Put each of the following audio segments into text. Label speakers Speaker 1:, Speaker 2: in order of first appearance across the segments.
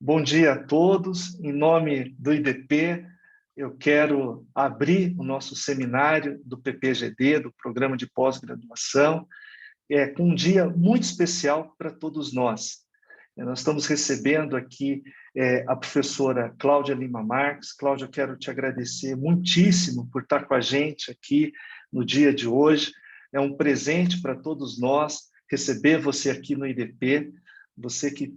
Speaker 1: Bom dia a todos. Em nome do IDP, eu quero abrir o nosso seminário do PPGD, do Programa de Pós-Graduação, com um dia muito especial para todos nós. Nós estamos recebendo aqui a professora Cláudia Lima Marques. Cláudia, eu quero te agradecer muitíssimo por estar com a gente aqui no dia de hoje. É um presente para todos nós receber você aqui no IDP, você que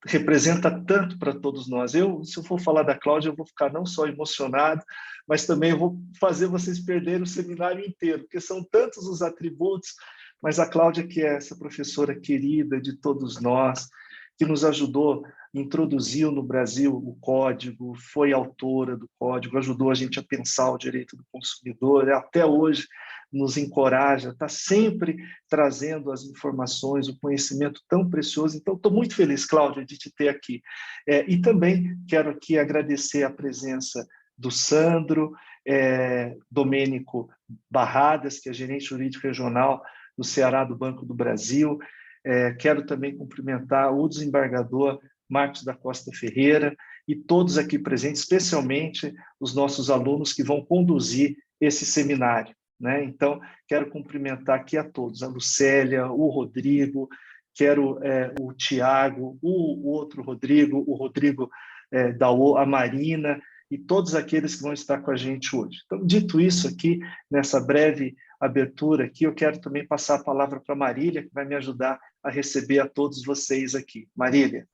Speaker 1: representa tanto para todos nós. Se eu for falar da Cláudia, eu vou ficar não só emocionado, mas também eu vou fazer vocês perderem o seminário inteiro, porque são tantos os atributos, mas a Cláudia, que é essa professora querida de todos nós, que nos ajudou, introduziu no Brasil o código, foi autora do código, ajudou a gente a pensar o direito do consumidor, até hoje nos encoraja, está sempre trazendo as informações, o conhecimento tão precioso. Então, estou muito feliz, Cláudia, de te ter aqui. E também quero aqui agradecer a presença do Sandro Domênico Barradas, que é gerente jurídico regional do Ceará do Banco do Brasil. Quero também cumprimentar o desembargador Marcos da Costa Ferreira e todos aqui presentes, especialmente os nossos alunos que vão conduzir esse seminário, né? Então, quero cumprimentar aqui a todos, a Lucélia, o Rodrigo, quero o Tiago, o outro Rodrigo, o Rodrigo a Marina e todos aqueles que vão estar com a gente hoje. Então, dito isso aqui, nessa breve abertura aqui, eu quero também passar a palavra para a Marília, que vai me ajudar a receber a todos vocês aqui. Marília.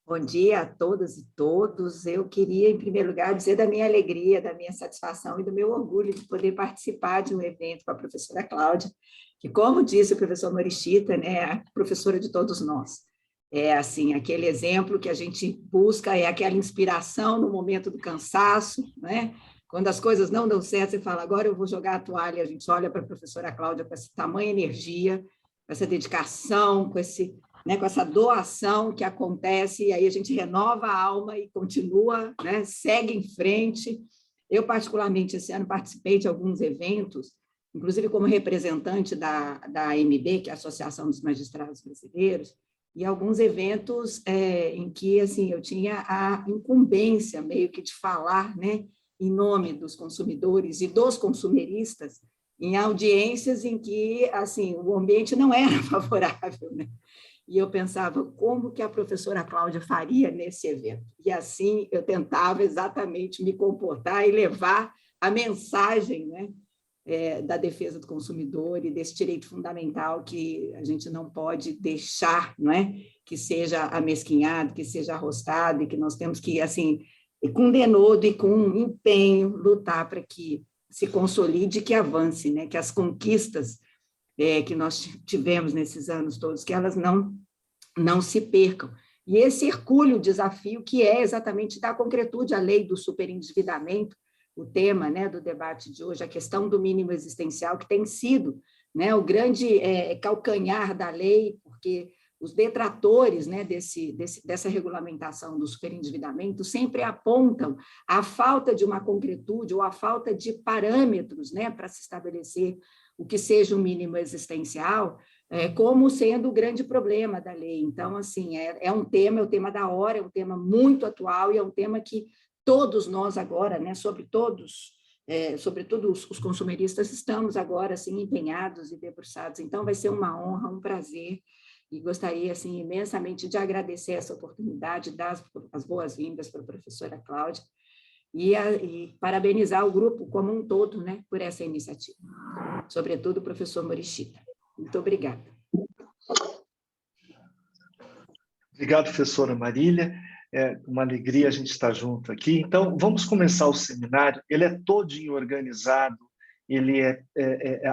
Speaker 2: Bom dia a todas e todos. Eu queria, em primeiro lugar, dizer da minha alegria, da minha satisfação e do meu orgulho de poder participar de um evento com a professora Cláudia, que, como disse o professor Morishita, né, é a professora de todos nós. É assim, aquele exemplo que a gente busca, é aquela inspiração no momento do cansaço, né? Quando as coisas não dão certo, você fala, agora eu vou jogar a toalha. A gente olha para a professora Cláudia com essa tamanha energia, com essa dedicação, com essa doação que acontece, e aí a gente renova a alma e continua, né, segue em frente. Eu, particularmente, esse ano participei de alguns eventos, inclusive como representante da AMB, que é a Associação dos Magistrados Brasileiros, e alguns eventos em que assim, eu tinha a incumbência meio que de falar, né, em nome dos consumidores e dos consumeristas, em audiências em que assim, o ambiente não era favorável, né? E eu pensava, como que a professora Cláudia faria nesse evento? E assim eu tentava exatamente me comportar e levar a mensagem, né, da defesa do consumidor e desse direito fundamental que a gente não pode deixar, não é, que seja amesquinhado, que seja arrostado, e que nós temos que, assim, com denodo e com empenho, lutar para que se consolide, que avance, né, que as conquistas que nós tivemos nesses anos todos, que elas não se percam. E esse hercúleo desafio, que é exatamente dar concretude à lei do superendividamento, o tema, né, do debate de hoje, a questão do mínimo existencial, que tem sido, né, o grande calcanhar da lei, porque os detratores, né, dessa regulamentação do superendividamento sempre apontam a falta de uma concretude ou a falta de parâmetros, né, para se estabelecer o que seja o mínimo existencial, como sendo o grande problema da lei. Então, assim, é o tema da hora, é um tema muito atual e é um tema que todos nós agora, né, sobretudo os consumeristas, estamos agora assim, empenhados e debruçados. Então, vai ser uma honra, um prazer, e gostaria assim, imensamente de agradecer essa oportunidade, dar as boas-vindas para a professora Cláudia e parabenizar o grupo como um todo, né, por essa iniciativa. Sobretudo o professor Morishita. Muito obrigada.
Speaker 1: Obrigado, professora Marília. É uma alegria a gente estar junto aqui. Então, vamos começar o seminário. Ele é todinho organizado, ele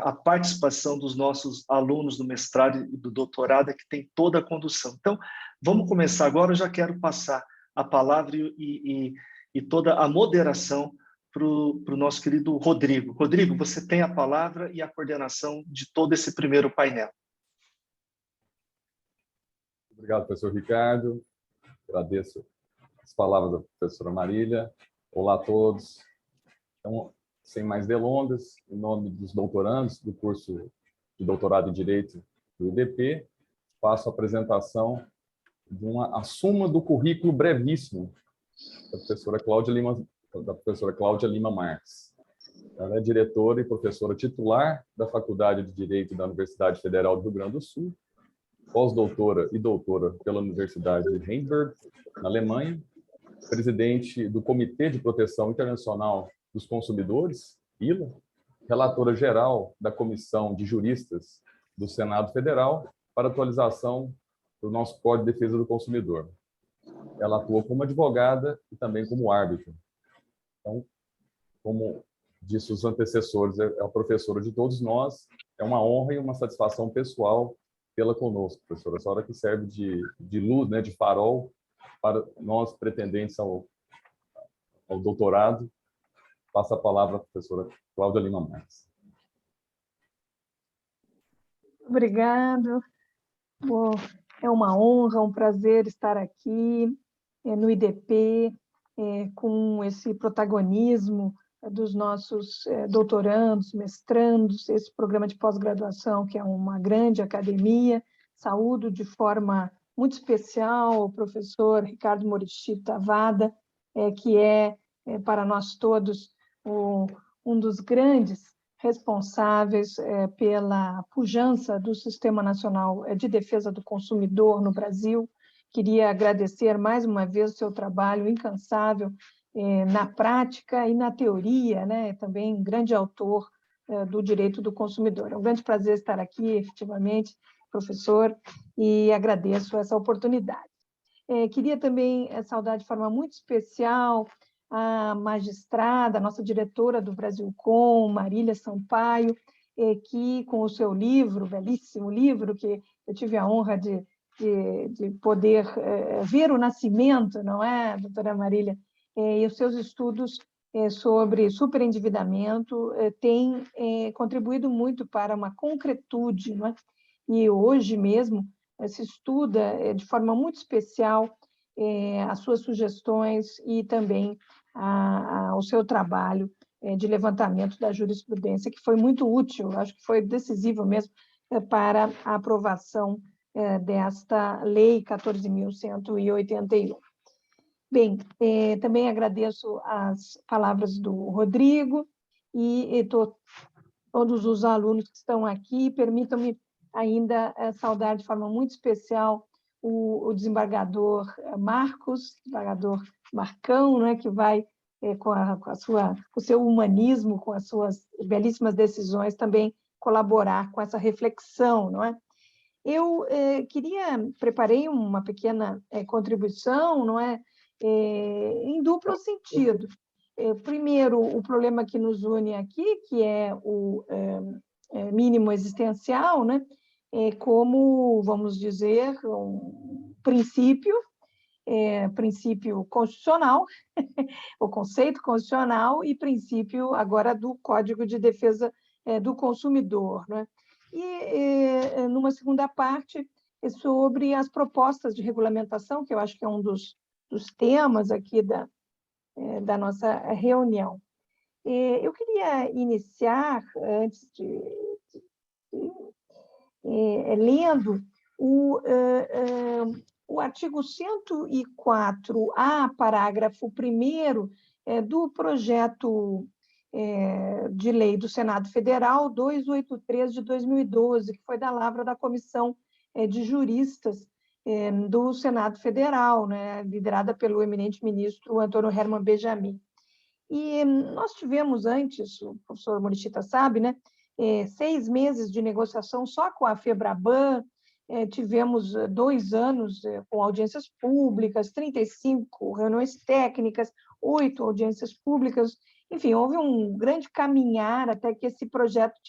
Speaker 1: a participação dos nossos alunos do mestrado e do doutorado é que tem toda a condução. Então, vamos começar agora. Eu já quero passar a palavra e toda a moderação para o nosso querido Rodrigo. Rodrigo, você tem a palavra e a coordenação de todo esse primeiro painel.
Speaker 3: Obrigado, professor Ricardo. Agradeço as palavras da professora Marília. Olá a todos. Então, sem mais delongas, em nome dos doutorandos do curso de doutorado em Direito do IDP, faço a apresentação a suma do currículo brevíssimo da professora Cláudia Lima Marques. Ela é diretora e professora titular da Faculdade de Direito da Universidade Federal do Rio Grande do Sul, pós-doutora e doutora pela Universidade de Heidelberg, na Alemanha, presidente do Comitê de Proteção Internacional dos Consumidores, ILA, relatora geral da Comissão de Juristas do Senado Federal para atualização do nosso Código de Defesa do Consumidor. Ela atua como advogada e também como árbitro. Então, como disse os antecessores, é a professora de todos nós. É uma honra e uma satisfação pessoal tê-la conosco, professora. Essa hora que serve de luz, né, de farol para nós pretendentes ao doutorado. Passa a palavra à professora Cláudia Lima Marques.
Speaker 4: Obrigado. Bom, é uma honra, um prazer estar aqui no IDP, com esse protagonismo dos nossos doutorandos, mestrandos, esse programa de pós-graduação, que é uma grande academia. Saúdo de forma muito especial o professor Ricardo Morichita Vada, que para nós todos, um dos grandes responsáveis pela pujança do Sistema Nacional de Defesa do Consumidor no Brasil. Queria agradecer mais uma vez o seu trabalho incansável na prática e na teoria, né? Também um grande autor do direito do consumidor. É um grande prazer estar aqui, efetivamente, professor, e agradeço essa oportunidade. Queria também saudar de forma muito especial a magistrada, a nossa diretora do Brasilcom, Marília Sampaio, que com o seu livro, belíssimo livro, que eu tive a honra de poder ver o nascimento, não é, doutora Marília? E os seus estudos sobre superendividamento têm contribuído muito para uma concretude, não é? E hoje mesmo se estuda de forma muito especial as suas sugestões e também o seu trabalho de levantamento da jurisprudência, que foi muito útil, acho que foi decisivo mesmo para a aprovação desta Lei 14.181. Bem, também agradeço as palavras do Rodrigo e todos os alunos que estão aqui. Permitam-me ainda saudar de forma muito especial o desembargador Marcos, desembargador Marcão, né, que vai, com o seu humanismo, com as suas belíssimas decisões, também colaborar com essa reflexão, não é? Eu preparei uma pequena contribuição, não é? Em duplo sentido. Primeiro, o problema que nos une aqui, que é o mínimo existencial, né? Como, vamos dizer, um princípio constitucional, o conceito constitucional e princípio agora do Código de Defesa do Consumidor, né? E numa segunda parte sobre as propostas de regulamentação, que eu acho que é um dos temas aqui da nossa reunião. Eu queria iniciar, antes lendo o artigo 104A, parágrafo 1º, do projeto de lei do Senado Federal 283 de 2012, que foi da lavra da Comissão de Juristas do Senado Federal, né, liderada pelo eminente ministro Antônio Herman Benjamin. E nós tivemos antes, o professor Morichita sabe, né, 6 meses de negociação só com a FEBRABAN, tivemos 2 anos com audiências públicas, 35 reuniões técnicas, 8 audiências públicas, enfim, houve um grande caminhar até que esse projeto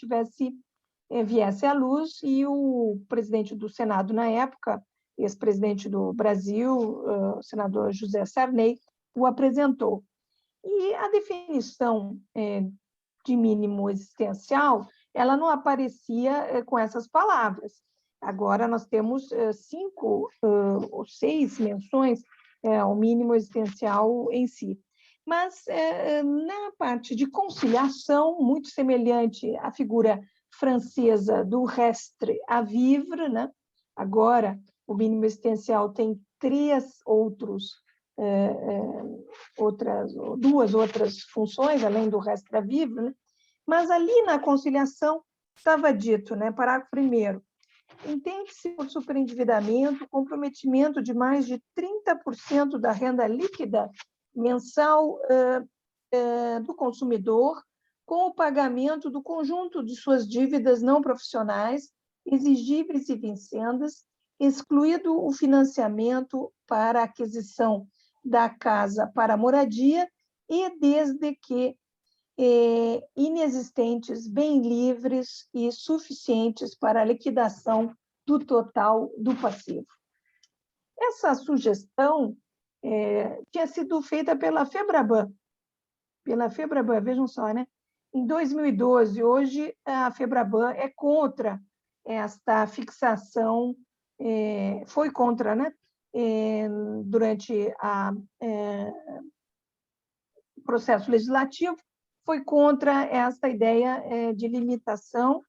Speaker 4: viesse à luz, e o presidente do Senado na época, ex-presidente do Brasil, o senador José Sarney, o apresentou. E a definição de mínimo existencial, ela não aparecia com essas palavras. Agora nós temos 5 ou 6 menções ao mínimo existencial em si. Mas na parte de conciliação, muito semelhante à figura francesa do reste à vivre, né? Agora o mínimo existencial tem duas outras funções, além do extra vivre, né? Mas ali na conciliação estava dito, né, parágrafo 1º, entende-se por superendividamento o comprometimento de mais de 30% da renda líquida mensal do consumidor com o pagamento do conjunto de suas dívidas não profissionais, exigíveis e vincendas, excluído o financiamento para a aquisição da casa para moradia e desde que inexistentes, bem livres e suficientes para a liquidação do total do passivo. Essa sugestão tinha sido feita pela FEBRABAN. Vejam só, né? Em 2012, hoje a FEBRABAN é contra esta fixação, foi contra, né? Durante o processo legislativo, foi contra esta ideia de limitação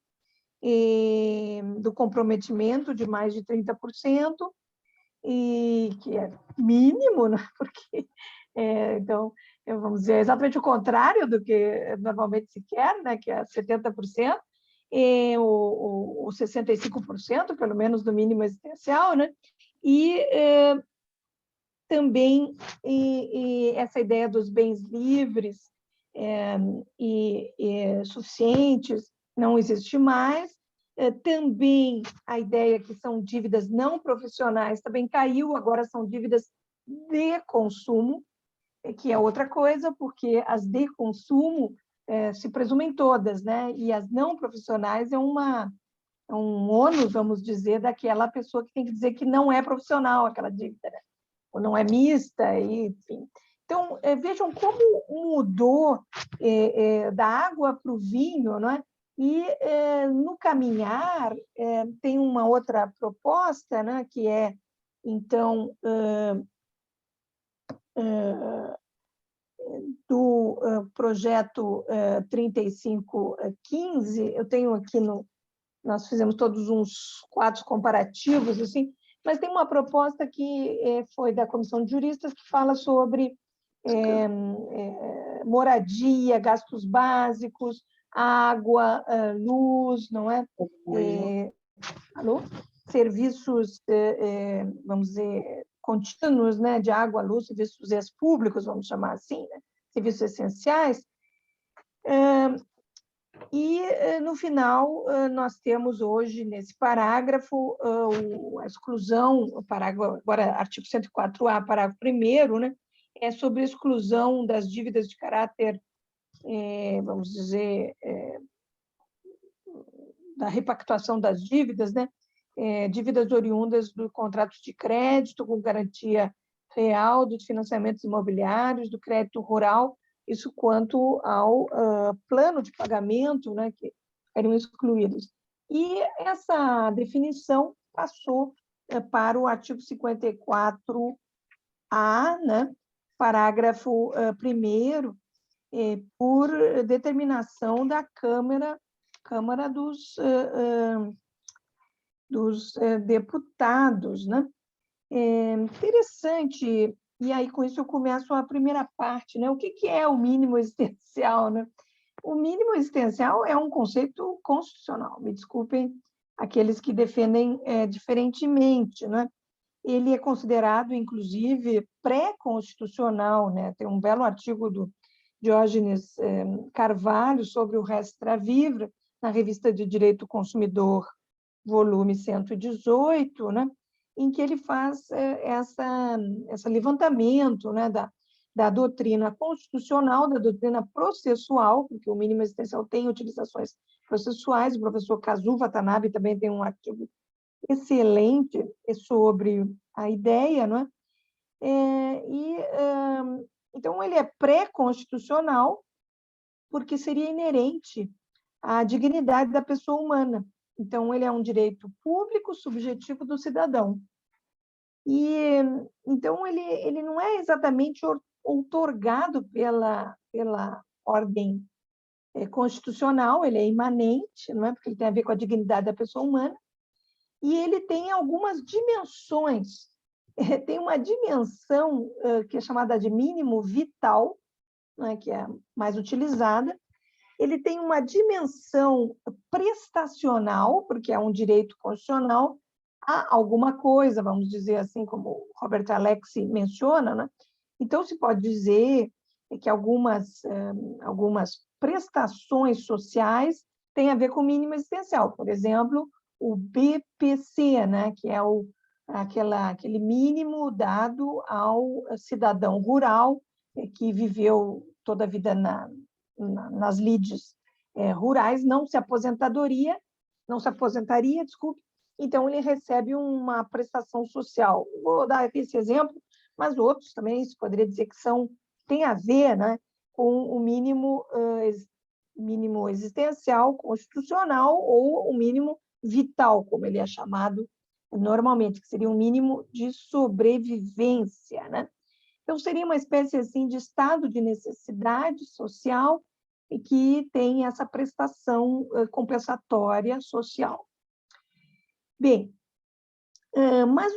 Speaker 4: do comprometimento de mais de 30%, e que é mínimo, né? Porque, então, vamos dizer, exatamente o contrário do que normalmente se quer, né? Que é 70%, ou 65%, pelo menos, do mínimo existencial, né? E também essa ideia dos bens livres e suficientes não existe mais. Também a ideia que são dívidas não profissionais também caiu, agora são dívidas de consumo, que é outra coisa, porque as de consumo se presumem todas, né? E as não profissionais é um ônus, vamos dizer, daquela pessoa que tem que dizer que não é profissional aquela dívida, né? Ou não é mista, enfim. Então, vejam como mudou da água para o vinho, não é? E, no caminhar, tem uma outra proposta, né, que é, então, do projeto 3515, eu tenho aqui nós fizemos todos uns quadros comparativos, assim, mas tem uma proposta que foi da Comissão de Juristas que fala sobre moradia, gastos básicos, água, luz, não é? Alô? Serviços, vamos dizer, contínuos, né, de água, luz, serviços públicos, vamos chamar assim, né? Serviços essenciais. E, no final, nós temos hoje, nesse parágrafo, a exclusão, o parágrafo, agora, artigo 104A, parágrafo 1º, né, é sobre a exclusão das dívidas de caráter, vamos dizer, da repactuação das dívidas, né, dívidas oriundas do contrato de crédito com garantia real dos financiamentos imobiliários, do crédito rural, isso quanto ao plano de pagamento, né, que eram excluídos. E essa definição passou para o artigo 54A, né, parágrafo 1º, por determinação da Câmara dos Deputados, né? Interessante. E aí, com isso, eu começo a primeira parte, né? O que é o mínimo existencial, né? O mínimo existencial é um conceito constitucional, me desculpem aqueles que defendem diferentemente, né? Ele é considerado, inclusive, pré-constitucional, né? Tem um belo artigo do Diógenes Carvalho sobre o res extra vivre, na Revista de Direito do Consumidor, volume 118, né? Em que ele faz esse levantamento, né, da doutrina constitucional, da doutrina processual, porque o mínimo existencial tem utilizações processuais. O professor Kazu Watanabe também tem um artigo excelente sobre a ideia, não é? Então, ele é pré-constitucional, porque seria inerente à dignidade da pessoa humana. Então, ele é um direito público subjetivo do cidadão. E, então, ele não é exatamente outorgado pela ordem constitucional, ele é imanente, não é? Porque ele tem a ver com a dignidade da pessoa humana, e ele tem algumas dimensões tem uma dimensão que é chamada de mínimo vital, né, que é mais utilizada. Ele tem uma dimensão prestacional, porque é um direito constitucional, a alguma coisa, vamos dizer assim, como o Robert Alexi menciona, né? Então, se pode dizer que algumas prestações sociais têm a ver com o mínimo existencial. Por exemplo, o BPC, né? Que é aquele mínimo dado ao cidadão rural que viveu toda a vida nas lides rurais, não se aposentaria, desculpe, então ele recebe uma prestação social. Vou dar esse exemplo, mas outros também se poderia dizer que tem a ver, né, com o mínimo existencial constitucional ou o mínimo vital, como ele é chamado normalmente, que seria um mínimo de sobrevivência, né? Então, seria uma espécie assim, de estado de necessidade social e que tem essa prestação compensatória social. Bem, mas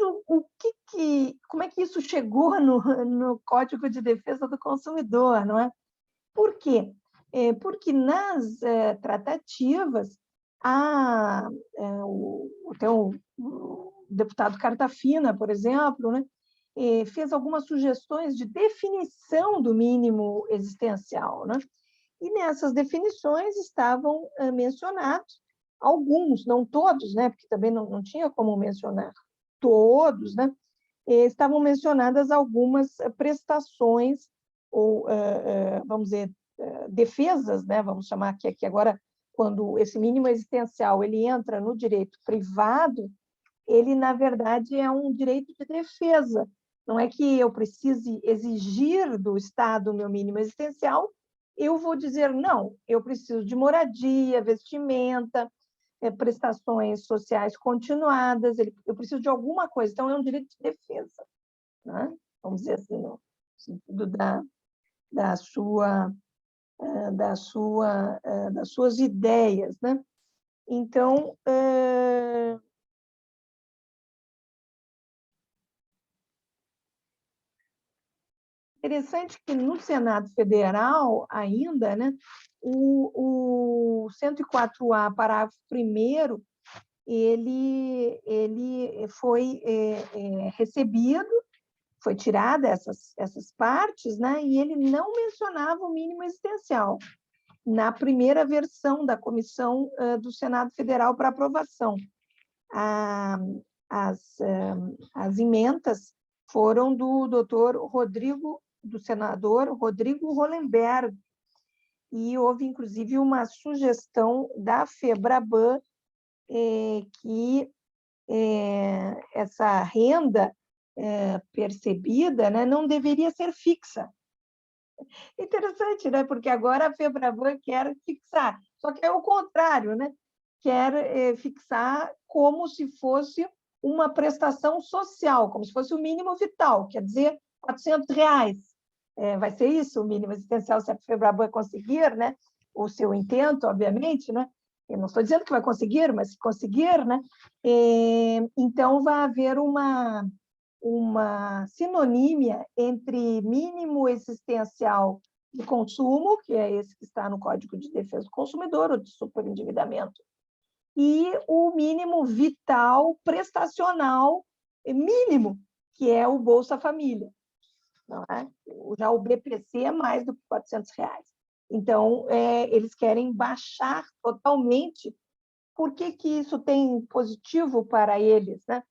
Speaker 4: como é que isso chegou no Código de Defesa do Consumidor, não é? Por quê? Porque nas tratativas, o deputado Cartafina, por exemplo, né, fez algumas sugestões de definição do mínimo existencial, né? E nessas definições estavam mencionados alguns, não todos, né? Porque também não tinha como mencionar todos, né? Estavam mencionadas algumas prestações ou, vamos dizer, defesas, né? Vamos chamar aqui agora, quando esse mínimo existencial ele entra no direito privado, ele, na verdade, é um direito de defesa. Não é que eu precise exigir do Estado o meu mínimo existencial, eu vou dizer, não, eu preciso de moradia, vestimenta, prestações sociais continuadas, eu preciso de alguma coisa, então é um direito de defesa, né? Vamos dizer assim, no sentido das suas ideias, né? Então, interessante que no Senado Federal ainda, né, o 104A, parágrafo 1º, ele foi recebido, foi tirada essas partes, né, e ele não mencionava o mínimo existencial na primeira versão da comissão do Senado Federal para aprovação. As emendas foram do senador Rodrigo Hollenberg, e houve, inclusive, uma sugestão da FEBRABAN que essa renda percebida, né, não deveria ser fixa. Interessante, né? Porque agora a FEBRABAN quer fixar, só que é o contrário, né? Quer fixar como se fosse uma prestação social, como se fosse o mínimo vital, quer dizer, R$400. Vai ser isso o mínimo existencial, se a FEBRABAN conseguir, né? O seu intento, obviamente, né? Eu não estou dizendo que vai conseguir, mas se conseguir, né? Então, vai haver uma sinonímia entre mínimo existencial de consumo, que é esse que está no Código de Defesa do Consumidor, ou de superendividamento, e o mínimo vital prestacional mínimo, que é o Bolsa Família. Não é? Já o BPC é mais do que R$400. Então, eles querem baixar totalmente. Por que isso tem positivo para eles, né?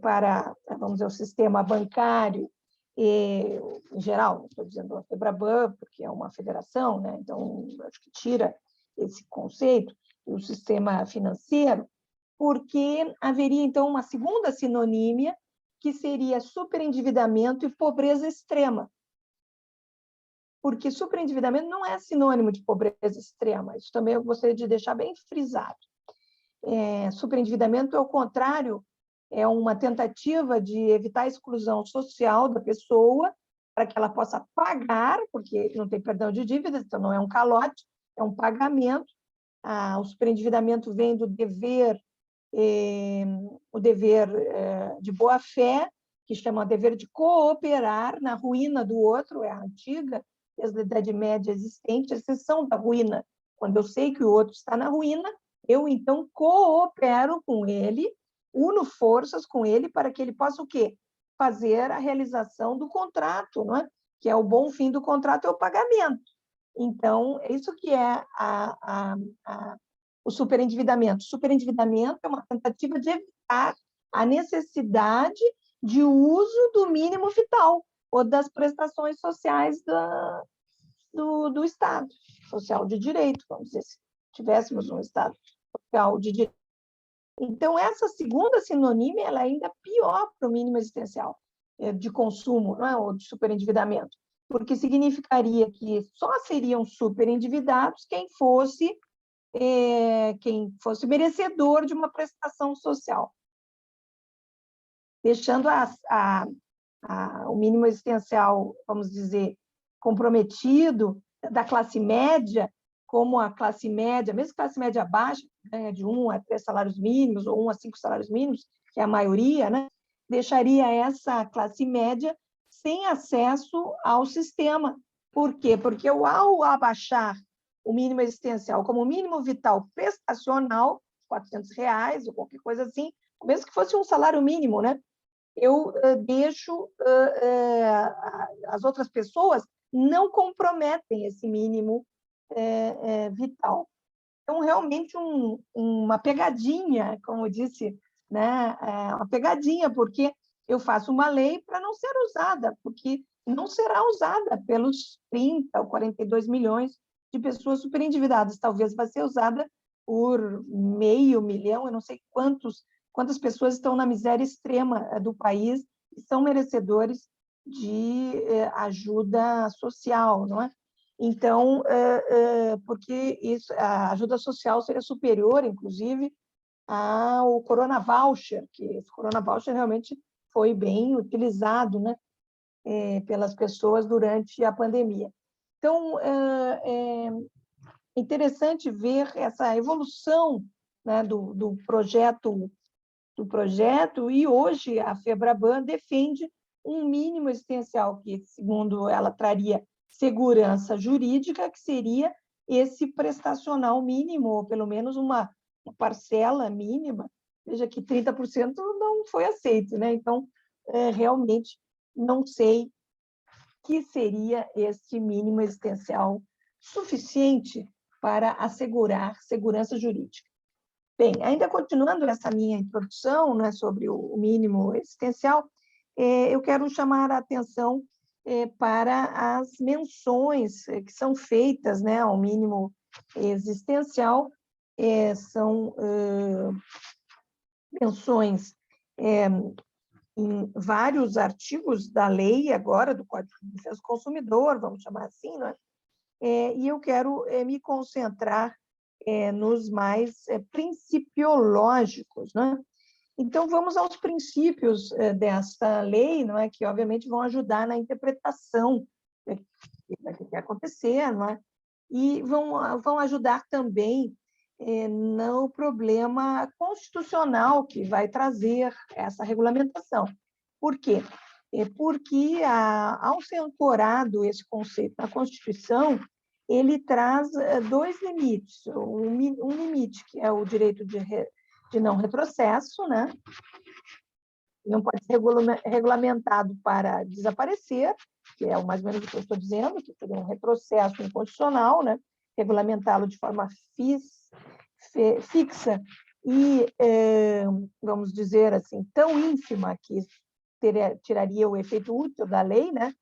Speaker 4: Para, vamos dizer, o sistema bancário, em geral, não estou dizendo a FEBRABAN, porque é uma federação, né? Então, acho que tira esse conceito, o sistema financeiro, porque haveria, então, uma segunda sinonímia, que seria superendividamento e pobreza extrema. Porque superendividamento não é sinônimo de pobreza extrema, isso também eu gostaria de deixar bem frisado. Superendividamento, ao contrário, é uma tentativa de evitar a exclusão social da pessoa para que ela possa pagar, porque não tem perdão de dívidas, então não é um calote, é um pagamento. O superendividamento vem do dever, o dever de boa-fé, que chama dever de cooperar na ruína do outro, é a antiga, desde a Idade Média existente, a exceção da ruína. Quando eu sei que o outro está na ruína, eu, então, coopero com ele, uno forças com ele para que ele possa o quê? Fazer a realização do contrato, não é? Que é o bom fim do contrato, é o pagamento. Então, é isso que é o superendividamento. O superendividamento é uma tentativa de evitar a necessidade de uso do mínimo vital ou das prestações sociais do Estado, social de direito, vamos dizer, se tivéssemos um Estado social de direito. Então, essa segunda sinonímia ela é ainda pior para o mínimo existencial de consumo, não é? Ou de superendividamento, porque significaria que só seriam superendividados quem fosse merecedor de uma prestação social, deixando o mínimo existencial, vamos dizer, comprometido da classe média, como a classe média, mesmo classe média baixa, ganha de 1 a 3 salários mínimos, ou 1 a 5 salários mínimos, que é a maioria, né? Deixaria essa classe média sem acesso ao sistema. Por quê? Porque ao abaixar o mínimo existencial como mínimo vital prestacional, R$400 ou qualquer coisa assim, mesmo que fosse um salário mínimo, né? Eu deixo as outras pessoas não comprometem esse mínimo vital. Então, realmente, uma pegadinha, como eu disse, né? Uma pegadinha, porque eu faço uma lei para não ser usada, porque não será usada pelos 30 ou 42 milhões de pessoas superendividadas. Talvez vai ser usada por 500 mil, eu não sei quantas pessoas estão na miséria extrema do país e são merecedores de ajuda social, não é? Então, porque a ajuda social seria superior, inclusive, ao Corona Voucher, que esse Corona Voucher realmente foi bem utilizado, né, pelas pessoas durante a pandemia. Então, é interessante ver essa evolução, né, do projeto, e hoje a FEBRABAN defende um mínimo existencial que, segundo ela, traria segurança jurídica, que seria esse prestacional mínimo, ou pelo menos uma parcela mínima. Veja que 30% não foi aceito, né? Então, realmente, não sei que seria este mínimo existencial suficiente para assegurar segurança jurídica. Bem, ainda continuando essa minha introdução, né, sobre o mínimo existencial, eu quero chamar a atenção para as menções que são feitas, né, ao mínimo existencial. São menções em vários artigos da lei, agora, do Código de Defesa do Consumidor, vamos chamar assim, né? E eu quero me concentrar nos mais principiológicos, né? Então, vamos aos princípios desta lei, não é? Que, obviamente, vão ajudar na interpretação do que vai acontecer, não é? E vão ajudar também no problema constitucional que vai trazer essa regulamentação. Por quê? Porque, ao ser ancorado esse conceito na Constituição, ele traz dois limites. Um limite, que é o direito de não retrocesso, né? Não pode ser regulamentado para desaparecer, que é mais ou menos o que eu estou dizendo, que seria um retrocesso inconstitucional, né? Regulamentá-lo de forma fixa e, vamos dizer assim, tão ínfima que tiraria o efeito útil da lei, né?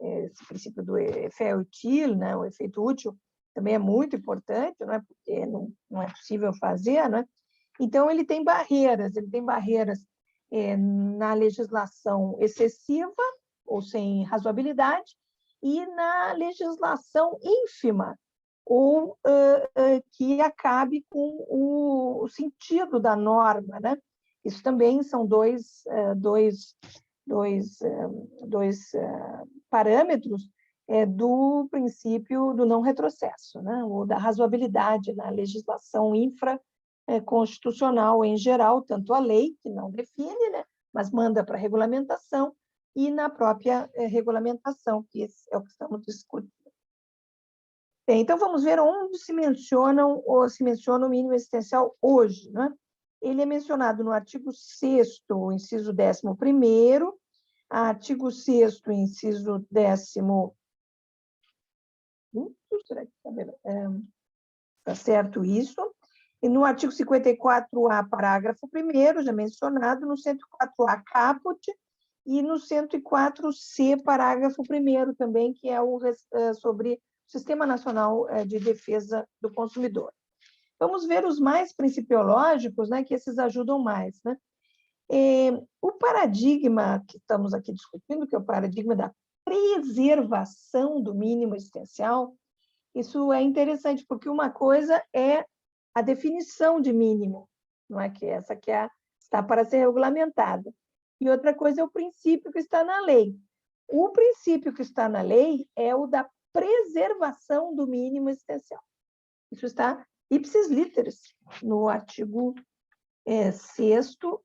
Speaker 4: Esse princípio do effet utile, né? O efeito útil também é muito importante, não é? Porque não é possível fazer, né? Então, ele tem barreiras na legislação excessiva ou sem razoabilidade e na legislação ínfima, ou que acabe com o sentido da norma, né? Isso também são dois parâmetros do princípio do não retrocesso, né? Ou da razoabilidade na legislação infraconstitucional em geral, tanto a lei, que não define, né? Mas manda para a regulamentação, e na própria regulamentação, que é o que estamos discutindo. Bem, então, vamos ver onde se menciona o mínimo existencial hoje, né? Ele é mencionado no artigo 6º, inciso 11º, artigo 6º, inciso 10º, será que está certo isso? E no artigo 54A, parágrafo 1º, já mencionado, no 104A, caput, e no 104C, parágrafo 1º também, que é sobre o Sistema Nacional de Defesa do Consumidor. Vamos ver os mais principiológicos, né, que esses ajudam mais, né? O paradigma que estamos aqui discutindo, que é o paradigma da preservação do mínimo existencial, isso é interessante, porque uma coisa é a definição de mínimo, não é que essa que está para ser regulamentada, e outra coisa é o princípio que está na lei. O princípio que está na lei é o da preservação do mínimo existencial. Isso está ipsis literis no artigo 6º,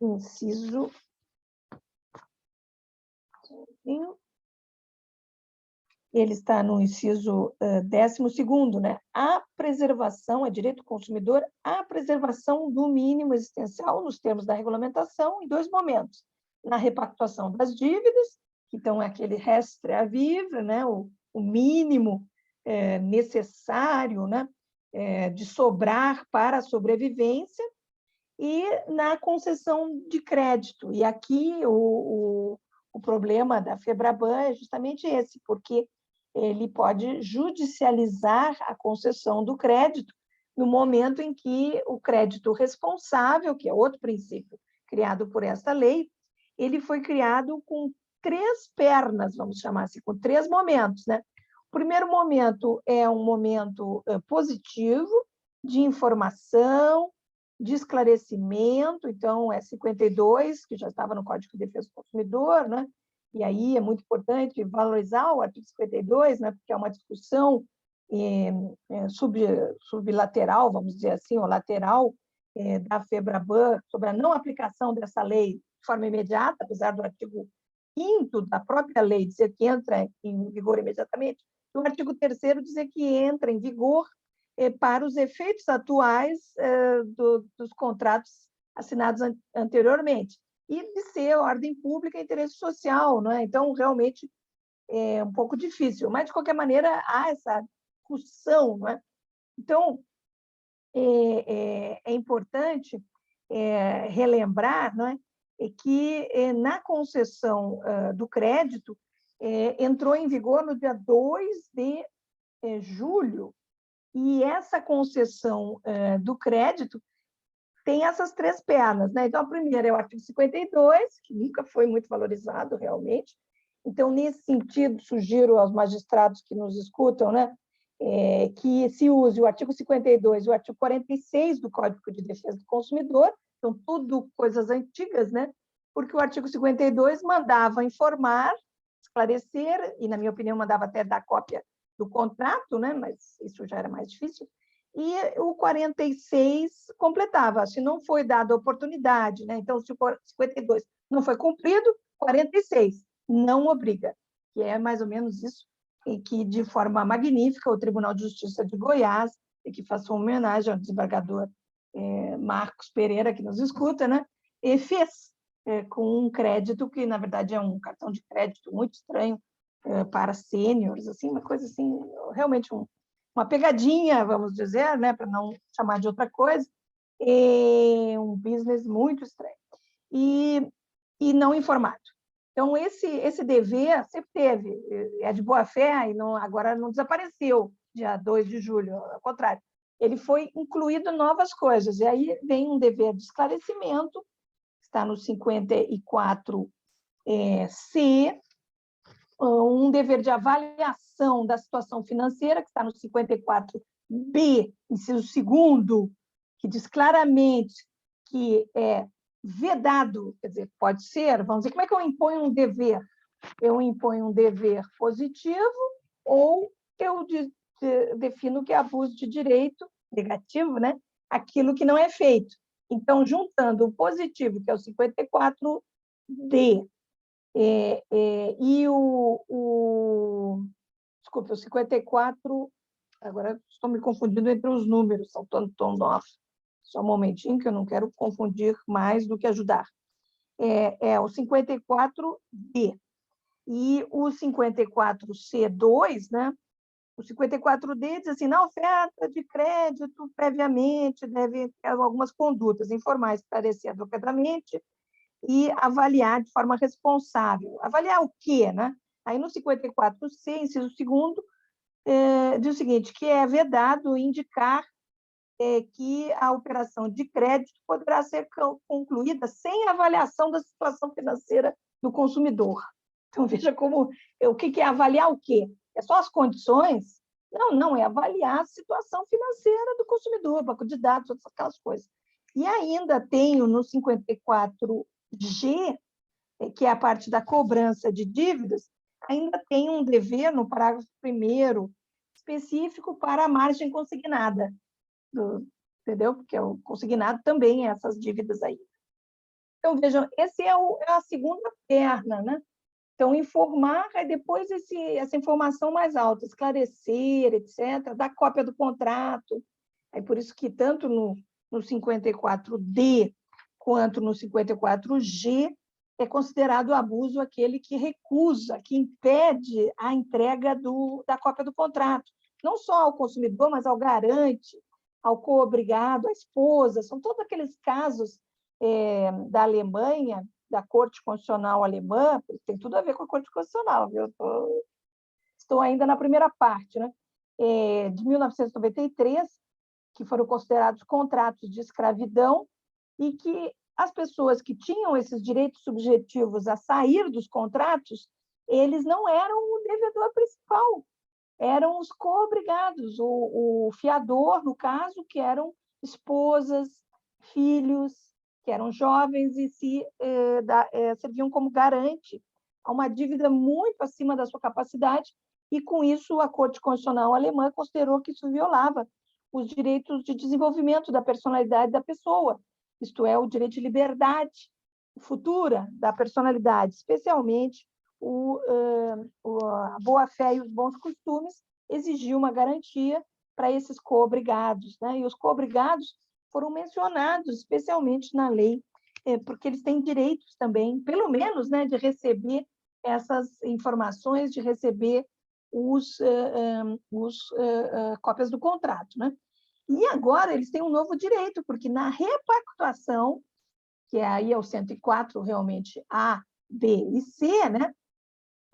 Speaker 4: inciso... Ele está no inciso 12º, né? A preservação, é direito do consumidor, a preservação do mínimo existencial nos termos da regulamentação em 2 momentos. Na repactuação das dívidas, então é aquele restre à vivre, né? O mínimo necessário, né? De sobrar para a sobrevivência, e na concessão de crédito. E aqui o problema da FEBRABAN é justamente esse, porque ele pode judicializar a concessão do crédito no momento em que o crédito responsável, que é outro princípio criado por esta lei, ele foi criado com 3 pernas, vamos chamar assim, com 3 momentos, né? O primeiro momento é um momento positivo, de informação, de esclarecimento, então é 52, que já estava no Código de Defesa do Consumidor, né? E aí é muito importante valorizar o artigo 52, né? Porque é uma discussão sublateral, vamos dizer assim, ou lateral, da FEBRABAN sobre a não aplicação dessa lei de forma imediata, apesar do artigo 5º da própria lei dizer que entra em vigor imediatamente, e o artigo 3º dizer que entra em vigor para os efeitos atuais dos contratos assinados anteriormente, e de ser ordem pública e interesse social, né? Então, realmente, é um pouco difícil, mas, de qualquer maneira, há essa discussão, né? Então, é importante relembrar, né, que na concessão do crédito entrou em vigor no dia 2 de julho, e essa concessão do crédito tem essas 3 pernas, né? Então, a primeira é o artigo 52, que nunca foi muito valorizado, realmente. Então, nesse sentido, sugiro aos magistrados que nos escutam, né, que se use o artigo 52 e o artigo 46 do Código de Defesa do Consumidor, então, tudo coisas antigas, né? Porque o artigo 52 mandava informar, esclarecer, e, na minha opinião, mandava até dar cópia do contrato, né? Mas isso já era mais difícil. E o 46 completava, se não foi dada oportunidade, né? Então, se o 52 não foi cumprido, 46 não obriga, que é mais ou menos isso, em que, de forma magnífica, o Tribunal de Justiça de Goiás, e que faço uma homenagem ao desembargador Marcos Pereira, que nos escuta, né? E fez com um crédito que, na verdade, é um cartão de crédito muito estranho para sêniores, assim, uma coisa assim, realmente uma pegadinha, vamos dizer, né, para não chamar de outra coisa, um business muito estranho, e não informado. Então, esse dever sempre teve, é de boa-fé, e agora não desapareceu, dia 2 de julho, ao contrário, ele foi incluído em novas coisas, e aí vem um dever de esclarecimento, está no 54C, um dever de avaliação da situação financeira, que está no 54B, inciso 2º, que diz claramente que é vedado, quer dizer, pode ser, vamos dizer, como é que eu imponho um dever? Eu imponho um dever positivo ou eu defino que é abuso de direito negativo, né? Aquilo que não é feito. Então, juntando o positivo, que é o 54D, e desculpe, o 54, agora estou me confundindo entre os números, são tão novos. Só um momentinho, que eu não quero confundir mais do que ajudar. O 54D. E o 54C2, né? O 54D diz assim, na oferta de crédito, previamente, deve ter algumas condutas, informar, esclarecer adequadamente e avaliar de forma responsável. Avaliar o quê, né? Aí, no 54C, inciso 2º, diz o seguinte, que é vedado indicar que a operação de crédito poderá ser concluída sem avaliação da situação financeira do consumidor. Então, veja como... O que é avaliar o quê? É só as condições? Não, é avaliar a situação financeira do consumidor, banco de dados, todas aquelas coisas. E ainda tenho no 54G, que é a parte da cobrança de dívidas, ainda tem um dever no parágrafo 1º específico para a margem consignada, entendeu? Porque o consignado também é essas dívidas aí. Então, vejam, esse é a segunda perna, né? Então, informar, aí depois essa informação mais alta, esclarecer, etc., dar cópia do contrato. Aí, por isso que tanto no 54D quanto no 54G é considerado abuso aquele que recusa, que impede a entrega da cópia do contrato. Não só ao consumidor, mas ao garante, ao co-obrigado, à esposa. São todos aqueles casos da Alemanha, da Corte Constitucional Alemã, tem tudo a ver com a Corte Constitucional, viu? Estou ainda na primeira parte, né? De 1993, que foram considerados contratos de escravidão e que as pessoas que tinham esses direitos subjetivos a sair dos contratos, eles não eram o devedor principal, eram os co-obrigados, o fiador, no caso, que eram esposas, filhos, que eram jovens e serviam como garante a uma dívida muito acima da sua capacidade, e, com isso, a Corte Constitucional Alemã considerou que isso violava os direitos de desenvolvimento da personalidade da pessoa, isto é, o direito de liberdade futura da personalidade, especialmente a boa-fé e os bons costumes, exigiu uma garantia para esses co-obrigados, né? E os co-obrigados foram mencionados especialmente na lei, porque eles têm direitos também, pelo menos, né, de receber essas informações, de receber cópias do contrato, né? E agora eles têm um novo direito, porque na repactuação, que aí é o 104 realmente A, B e C, né?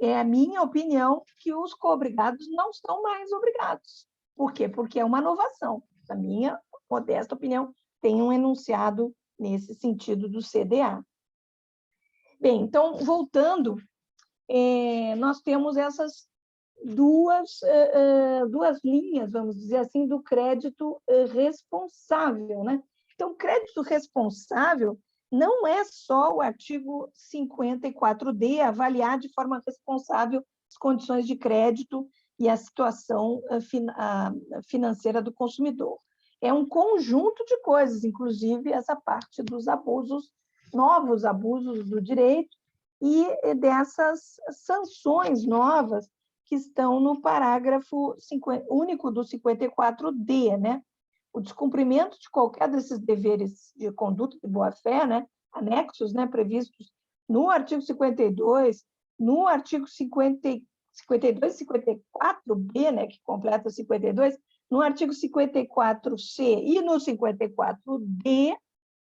Speaker 4: É a minha opinião que os co-obrigados não estão mais obrigados. Por quê? Porque é uma inovação. Na minha modesta opinião, tem um enunciado nesse sentido do CDA. Bem, então, voltando, nós temos essas duas linhas, vamos dizer assim, do crédito responsável, né? Então, crédito responsável não é só o artigo 54D, avaliar de forma responsável as condições de crédito e a situação financeira do consumidor. É um conjunto de coisas, inclusive essa parte dos abusos, novos abusos do direito e dessas sanções novas que estão no parágrafo único do 54D, né? O descumprimento de qualquer desses deveres de conduta de boa-fé, né? Anexos, né? Previstos no artigo 52, no artigo 52 e 54B, né? Que completa 52, no artigo 54C e no 54D,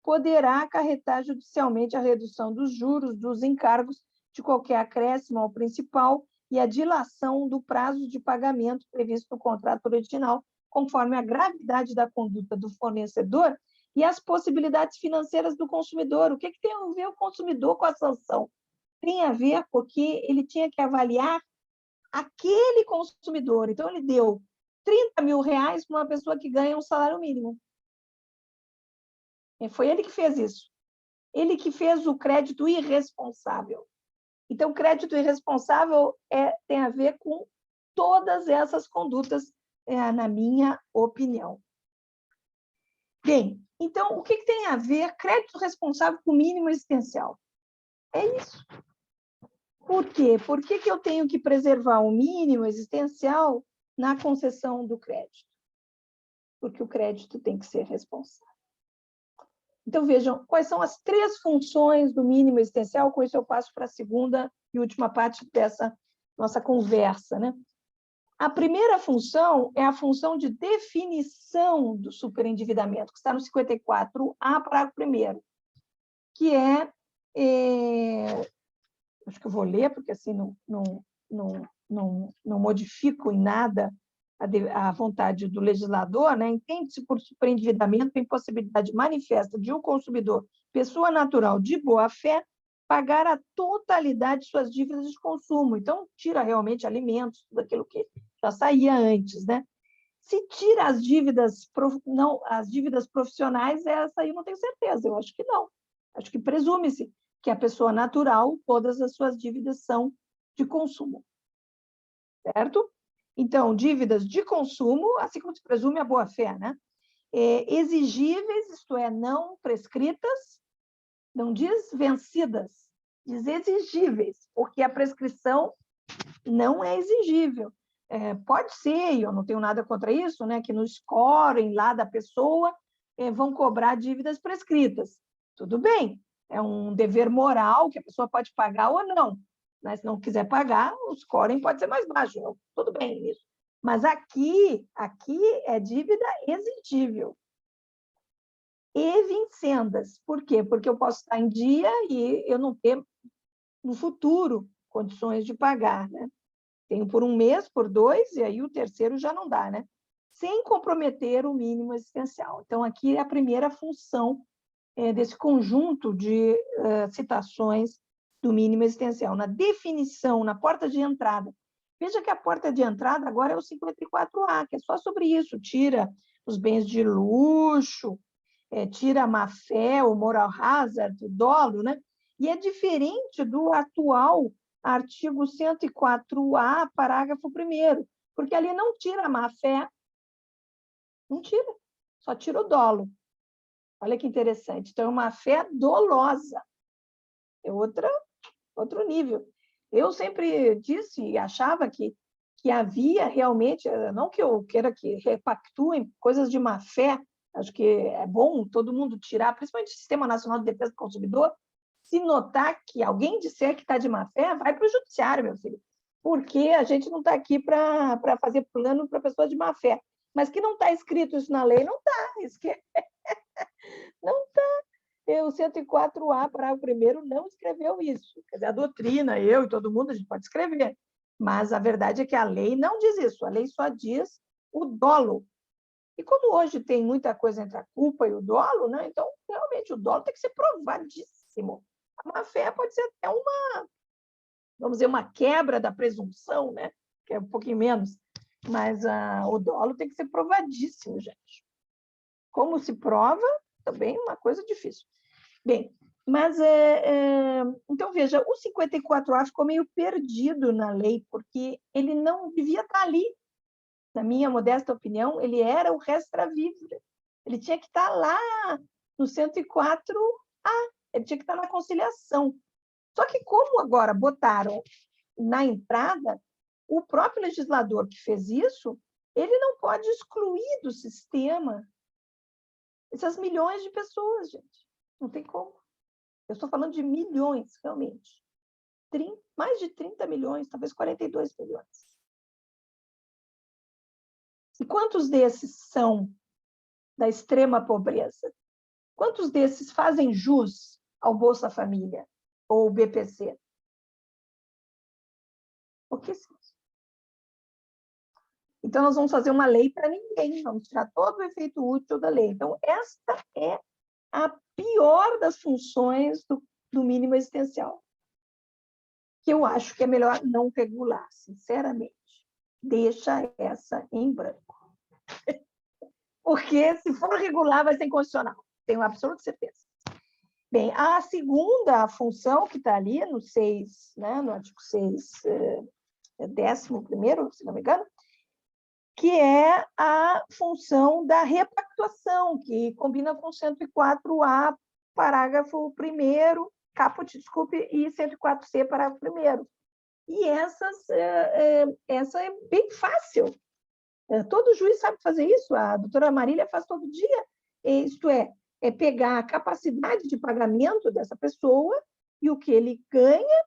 Speaker 4: poderá acarretar judicialmente a redução dos juros, dos encargos, de qualquer acréscimo ao principal e a dilação do prazo de pagamento previsto no contrato original, conforme a gravidade da conduta do fornecedor e as possibilidades financeiras do consumidor. O que tem a ver o consumidor com a sanção? Tem a ver porque ele tinha que avaliar aquele consumidor. Então, ele deu 30 mil reais para uma pessoa que ganha um salário mínimo. Foi ele que fez isso. Ele que fez o crédito irresponsável. Então, crédito irresponsável tem a ver com todas essas condutas, na minha opinião. Bem, Então, o que tem a ver crédito responsável com mínimo existencial? É isso. Por quê? Por que eu tenho que preservar o mínimo existencial na concessão do crédito? Porque o crédito tem que ser responsável. Então, vejam, quais são as 3 funções do mínimo existencial? Com isso, eu passo para a segunda e última parte dessa nossa conversa, né? A primeira função é a função de definição do superendividamento, que está no 54A, parágrafo 1º, que acho que eu vou ler, porque assim não modifico em nada a vontade do legislador, né? Entende-se por superendividamento a impossibilidade manifesta de um consumidor, pessoa natural de boa-fé, pagar a totalidade de suas dívidas de consumo. Então, tira realmente alimentos, tudo aquilo que já saía antes, né? Se tira as dívidas, as dívidas profissionais, essa aí eu não tenho certeza, eu acho que não. Acho que presume-se que a pessoa natural, todas as suas dívidas são de consumo. Certo? Então, dívidas de consumo, assim como se presume a boa-fé, né? Exigíveis, isto é, não prescritas, não diz vencidas, diz exigíveis, porque a prescrição não é exigível. Pode ser, e eu não tenho nada contra isso, né, que no scoring lá da pessoa vão cobrar dívidas prescritas. Tudo bem, é um dever moral que a pessoa pode pagar ou não. Mas se não quiser pagar, o scoring pode ser mais baixo. Tudo bem nisso. Mas aqui é dívida exigível. E vincendas. Por quê? Porque eu posso estar em dia e eu não ter, no futuro, condições de pagar, né? Tenho por 1 mês, por 2, e aí o terceiro já não dá, né? Sem comprometer o mínimo existencial. Então, aqui é a primeira função desse conjunto de citações do mínimo existencial. Na definição, na porta de entrada. Veja que a porta de entrada agora é o 54A, que é só sobre isso. Tira os bens de luxo, tira a má-fé, o moral hazard, o dolo, né? E é diferente do atual artigo 104A, parágrafo 1º, porque ali não tira a má-fé, não tira, só tira o dolo. Olha que interessante. Então, é uma fé dolosa. É outro nível. Eu sempre disse e achava que havia realmente, não que eu queira que repactuem coisas de má fé, acho que é bom todo mundo tirar, principalmente o Sistema Nacional de Defesa do Consumidor, se notar que alguém disser que está de má fé, vai para o judiciário, meu filho, porque a gente não está aqui para fazer plano para pessoa de má fé. Mas que não está escrito isso na lei, não está. Isso que não está. O 104A, parágrafo 1º, não escreveu isso. Quer dizer, a doutrina, eu e todo mundo, a gente pode escrever. Mas a verdade é que a lei não diz isso. A lei só diz o dolo. E como hoje tem muita coisa entre a culpa e o dolo, né? Então, realmente, o dolo tem que ser provadíssimo. A má-fé pode ser até vamos dizer, uma quebra da presunção, né? Que é um pouquinho menos. Mas o dolo tem que ser provadíssimo, gente. Como se prova, também uma coisa difícil. Bem, mas, então, veja, o 54A ficou meio perdido na lei, porque ele não devia estar ali. Na minha modesta opinião, ele era o res travivere. Ele tinha que estar lá no 104A, ele tinha que estar na conciliação. Só que como agora botaram na entrada, o próprio legislador que fez isso, ele não pode excluir do sistema essas milhões de pessoas, gente. Não tem como. Eu estou falando de milhões, realmente. Mais de 30 milhões, talvez 42 milhões. E quantos desses são da extrema pobreza? Quantos desses fazem jus ao Bolsa Família ou o BPC? Pouquíssimos. Então, nós vamos fazer uma lei para ninguém, vamos tirar todo o efeito útil da lei. Então, esta é a pior das funções do mínimo existencial, que eu acho que é melhor não regular, sinceramente. Deixa essa em branco. Porque, se for regular, vai ser inconstitucional. Tenho absoluta certeza. Bem, a segunda função que está ali no 6, né, no artigo 6, 11º, se não me engano, que é a função da repactuação, que combina com 104A, parágrafo 1º, caput, desculpe, e 104C, parágrafo 1º. E essa é bem fácil. Todo juiz sabe fazer isso, a doutora Marília faz todo dia. Isto é pegar a capacidade de pagamento dessa pessoa e o que ele ganha.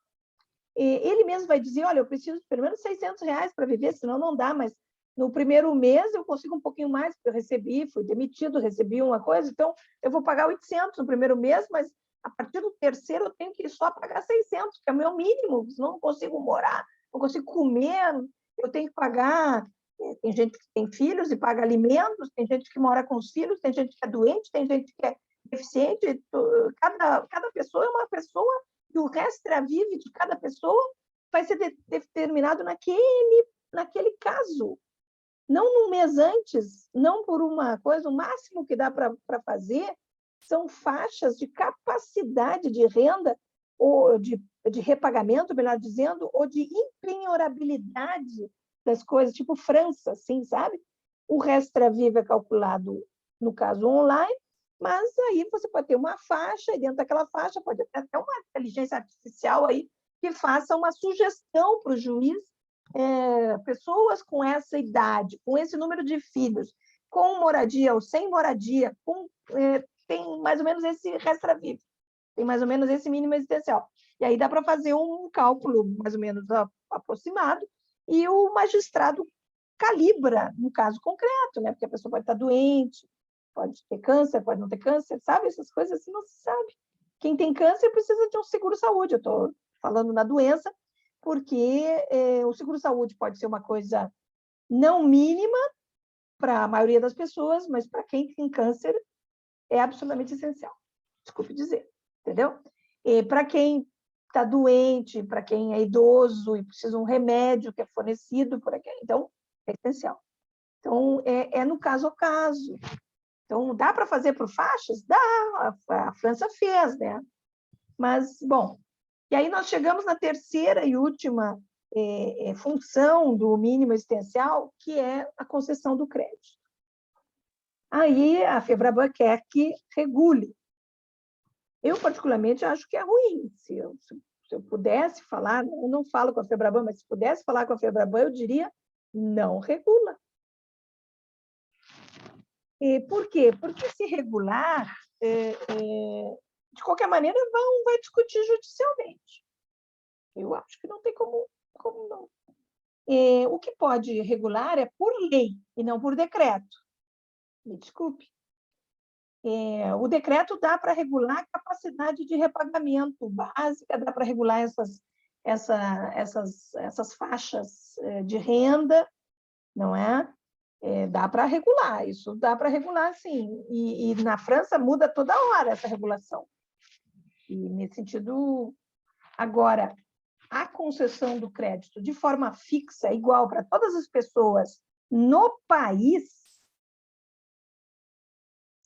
Speaker 4: Ele mesmo vai dizer, olha, eu preciso de pelo menos R$600 para viver, senão não dá, mas no primeiro mês eu consigo um pouquinho mais, porque eu recebi, fui demitido, recebi uma coisa, então eu vou pagar 800 no primeiro mês, mas a partir do terceiro eu tenho que só pagar 600, que é o meu mínimo, senão não consigo morar, não consigo comer, eu tenho que pagar. Tem gente que tem filhos e paga alimentos, tem gente que mora com os filhos, tem gente que é doente, tem gente que é deficiente, cada pessoa é uma pessoa, e o extra vive de cada pessoa vai ser determinado naquele caso. Não no mês antes, não por uma coisa, o máximo que dá para fazer são faixas de capacidade de renda, ou de repagamento, melhor dizendo, ou de impenhorabilidade das coisas, tipo França, assim, sabe? O extra vive é calculado, no caso, online, mas aí você pode ter uma faixa, e dentro daquela faixa pode ter até uma inteligência artificial aí que faça uma sugestão para o juiz, pessoas com essa idade, com esse número de filhos, com moradia ou sem moradia, tem mais ou menos esse extra vive, tem mais ou menos esse mínimo existencial. E aí dá para fazer um cálculo mais ou menos aproximado, e o magistrado calibra no caso concreto, né? Porque a pessoa pode estar doente, pode ter câncer, pode não ter câncer, sabe? Essas coisas assim não se sabe. Quem tem câncer precisa de um seguro-saúde. Eu estou falando na doença, porque o seguro-saúde pode ser uma coisa não mínima para a maioria das pessoas, mas para quem tem câncer é absolutamente essencial. Desculpe dizer, entendeu? Para quem está doente, para quem é idoso e precisa de um remédio que é fornecido por aquele, então é essencial. Então, é no caso a caso. Então, dá para fazer por faixas? Dá, a França fez, né? Mas, bom, e aí nós chegamos na terceira e última função do mínimo existencial, que é a concessão do crédito. Aí a FEBRABAN quer que regule. Eu, particularmente, acho que é ruim. Se eu pudesse falar, eu não falo com a FEBRABAN, mas se pudesse falar com a FEBRABAN, eu diria, não regula. Por quê? Porque se regular, de qualquer maneira, vai discutir judicialmente. Eu acho que não tem como não. O que pode regular é por lei e não por decreto. Me desculpe. O decreto dá para regular a capacidade de repagamento básica, dá para regular essas faixas de renda, não é? Dá para regular, isso dá para regular, sim. E na França muda toda hora essa regulação. E, nesse sentido, agora, a concessão do crédito de forma fixa, igual para todas as pessoas no país,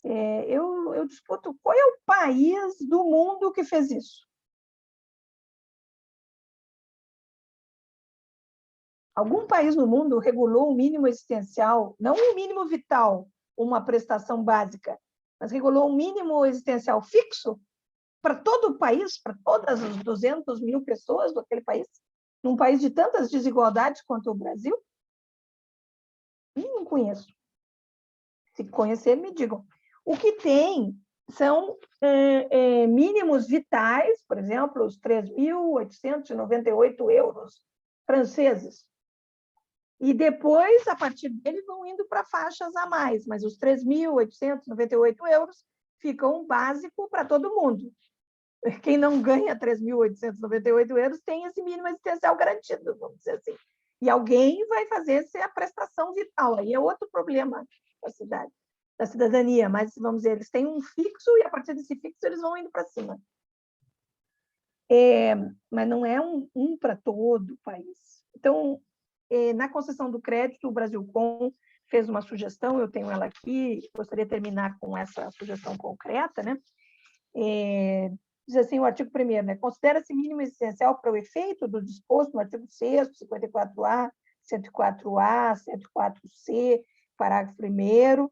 Speaker 4: eu disputo qual é o país do mundo que fez isso. Algum país no mundo regulou o mínimo existencial, não o mínimo vital, uma prestação básica, mas regulou um mínimo existencial fixo para todo o país, para todas as 200 mil pessoas daquele país, num país de tantas desigualdades quanto o Brasil? Não conheço. Se conhecer, me digam. O que tem são mínimos vitais, por exemplo, os 3.898 euros franceses. E depois, a partir deles, vão indo para faixas a mais, mas os 3.898 euros ficam básico para todo mundo. Quem não ganha 3.898 euros tem esse mínimo existencial garantido, vamos dizer assim. E alguém vai fazer a prestação vital. Aí é outro problema da cidadania, mas, vamos dizer, eles têm um fixo e, a partir desse fixo, eles vão indo para cima. Mas não é um para todo o país. Então, na concessão do crédito, o Brasilcom fez uma sugestão, eu tenho ela aqui, gostaria de terminar com essa sugestão concreta, né? Diz assim, o artigo 1º, né? Considera-se mínimo existencial para o efeito do disposto no artigo 6º, 54A, 104A, 104C, parágrafo 1º,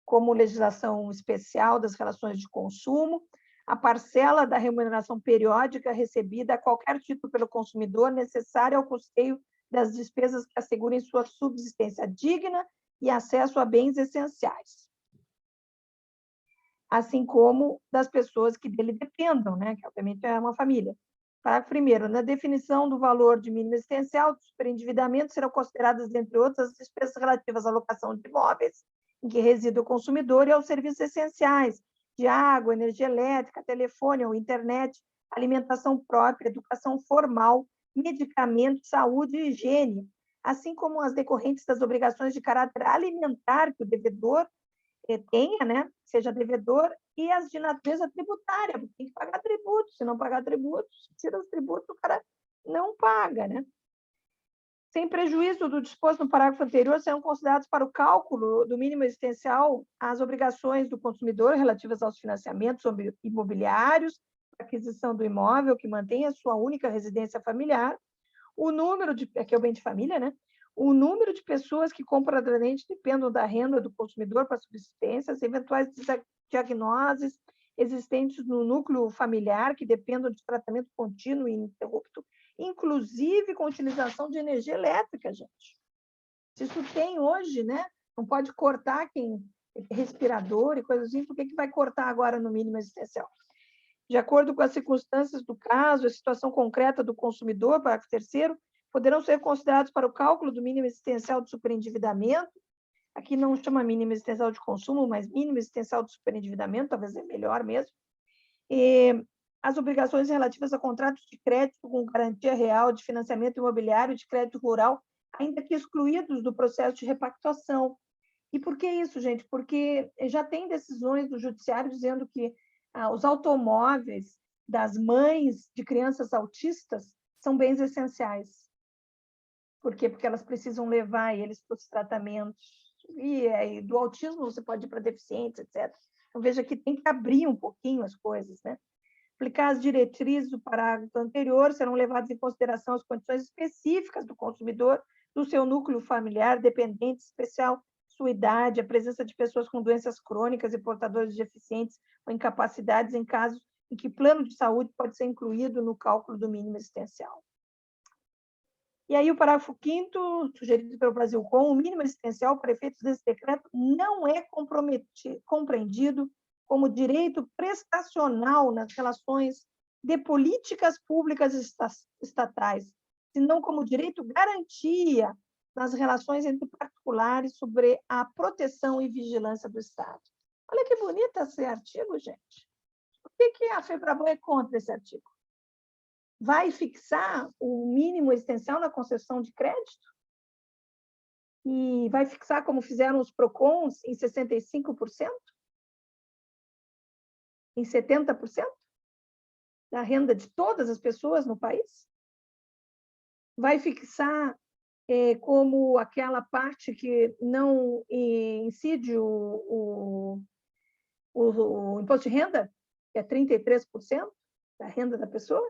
Speaker 4: como legislação especial das relações de consumo, a parcela da remuneração periódica recebida a qualquer título pelo consumidor necessária ao custeio das despesas que assegurem sua subsistência digna e acesso a bens essenciais, assim como das pessoas que dele dependam, né? Que obviamente é uma família. Parágrafo 1º, na definição do valor de mínimo existencial do superendividamento serão consideradas, entre outras, as despesas relativas à locação de imóveis em que reside o consumidor e aos serviços essenciais de água, energia elétrica, telefone ou internet, alimentação própria, educação formal, medicamentos, saúde e higiene, assim como as decorrentes das obrigações de caráter alimentar que o devedor tenha, né, seja devedor, e as de natureza tributária, porque tem que pagar tributos, se não pagar tributos, tira os tributos, o cara não paga, né? Sem prejuízo do disposto no parágrafo anterior, serão considerados para o cálculo do mínimo existencial as obrigações do consumidor relativas aos financiamentos imobiliários, aquisição do imóvel que mantenha sua única residência familiar, o número de, aqui é o bem de família, né? O número de pessoas que comprovadamente dependam da renda do consumidor para subsistência, as eventuais diagnoses existentes no núcleo familiar que dependam de tratamento contínuo e ininterrupto, inclusive com utilização de energia elétrica, gente. Isso tem hoje, né? Não pode cortar quem respirador e coisas assim, por que vai cortar agora no mínimo existencial? De acordo com as circunstâncias do caso, a situação concreta do consumidor, parágrafo 3º, poderão ser considerados para o cálculo do mínimo existencial do superendividamento. Aqui não chama mínimo existencial de consumo, mas mínimo existencial do superendividamento, talvez é melhor mesmo. As obrigações relativas a contratos de crédito com garantia real de financiamento imobiliário e de crédito rural, ainda que excluídos do processo de repactuação. E por que isso, gente? Porque já tem decisões do judiciário dizendo que os automóveis das mães de crianças autistas são bens essenciais. Por quê? Porque elas precisam levar eles para os tratamentos. E do autismo você pode ir para deficientes, etc. Então, veja que tem que abrir um pouquinho as coisas, né? Aplicar as diretrizes do parágrafo anterior, serão levadas em consideração as condições específicas do consumidor, do seu núcleo familiar, dependente especial, sua idade, a presença de pessoas com doenças crônicas e portadores de deficientes ou incapacidades em casos em que plano de saúde pode ser incluído no cálculo do mínimo existencial. E aí o parágrafo 5º, sugerido pelo Brasilcom, o mínimo existencial para efeitos desse decreto não é compreendido como direito prestacional nas relações de políticas públicas estatais, senão como direito garantia nas relações entre particulares sobre a proteção e vigilância do Estado. Olha que bonito esse artigo, gente. Por que a FEBRABAN é contra esse artigo? Vai fixar o mínimo existencial na concessão de crédito? E vai fixar, como fizeram os PROCONs, em 65%? Em 70% da renda de todas as pessoas no país? Vai fixar como aquela parte que não incide o imposto de renda, que é 33% da renda da pessoa?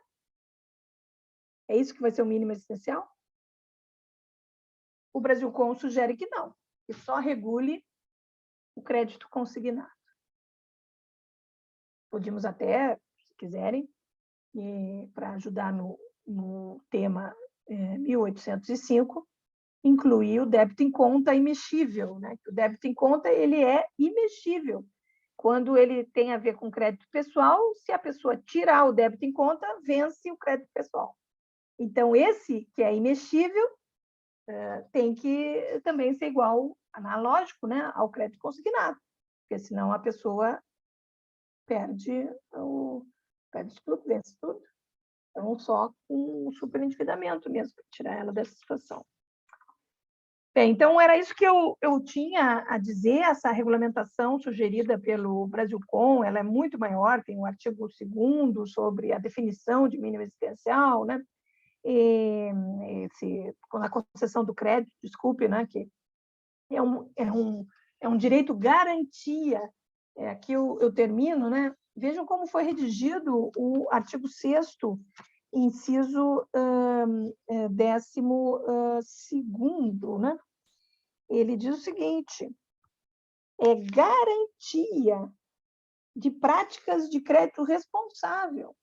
Speaker 4: É isso que vai ser o mínimo existencial? O Brasilcom sugere que não, que só regule o crédito consignado. Podemos até, se quiserem, para ajudar no tema 1805, incluir o débito em conta imexível, né? O débito em conta ele é imexível. Quando ele tem a ver com crédito pessoal, se a pessoa tirar o débito em conta, vence o crédito pessoal. Então, esse que é imexível tem que também ser igual, analógico, né, ao crédito consignado, porque senão a pessoa perde tudo, vence tudo. Então, só com o superendividamento mesmo, para tirar ela dessa situação. Bem, então, era isso que eu tinha a dizer. Essa regulamentação sugerida pelo Brasilcom, ela é muito maior, tem um artigo 2º sobre a definição de mínimo existencial, né? Na concessão do crédito, desculpe, né, que é um direito garantia. Aqui eu termino, né? Vejam como foi redigido o artigo 6º inciso 12º, né? Ele diz o seguinte: é garantia de práticas de crédito responsável.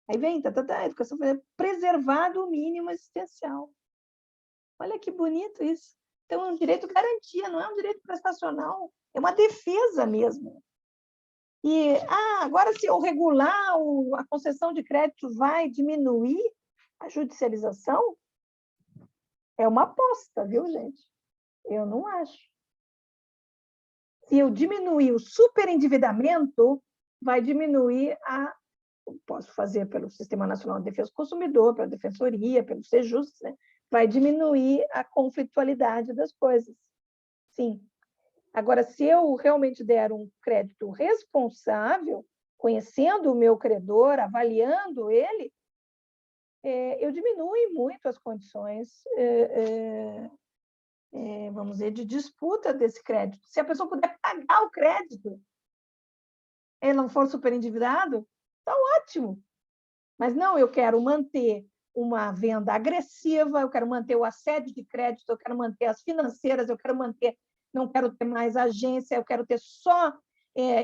Speaker 4: Aí vem, a educação preservado o mínimo existencial. Olha que bonito isso. Então, é um direito garantia, não é um direito prestacional, é uma defesa mesmo. E agora, se eu regular a concessão de crédito, vai diminuir a judicialização? É uma aposta, viu, gente? Eu não acho. Se eu diminuir o superendividamento, vai diminuir posso fazer pelo Sistema Nacional de Defesa do Consumidor, pela Defensoria, pelo Sejus, né? Vai diminuir a conflitualidade das coisas. Sim. Agora, se eu realmente der um crédito responsável, conhecendo o meu credor, avaliando ele, eu diminuo muito as condições, vamos dizer, de disputa desse crédito. Se a pessoa puder pagar o crédito, ele não for superendividado, está ótimo. Mas não, eu quero manter uma venda agressiva, eu quero manter o assédio de crédito, eu quero manter as financeiras, não quero ter mais agência, eu quero ter só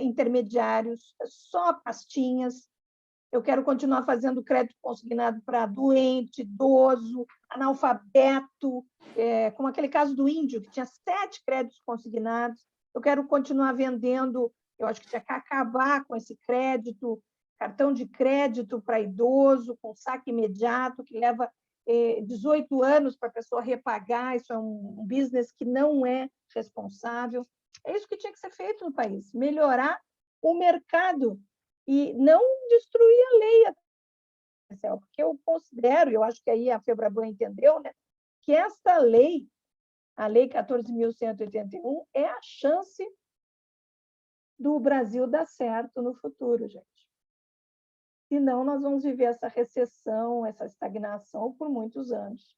Speaker 4: intermediários, só pastinhas, eu quero continuar fazendo crédito consignado para doente, idoso, analfabeto, como aquele caso do índio, que tinha 7 créditos consignados, eu quero continuar vendendo, eu acho que tinha que acabar com esse crédito, cartão de crédito para idoso, com saque imediato, que leva 18 anos para a pessoa repagar, isso é um business que não é responsável. É isso que tinha que ser feito no país, melhorar o mercado e não destruir a lei, porque eu considero, eu acho que aí a Febraban entendeu, né, que esta lei, a Lei 14.181, é a chance do Brasil dar certo no futuro, gente. Senão, nós vamos viver essa recessão, essa estagnação por muitos anos.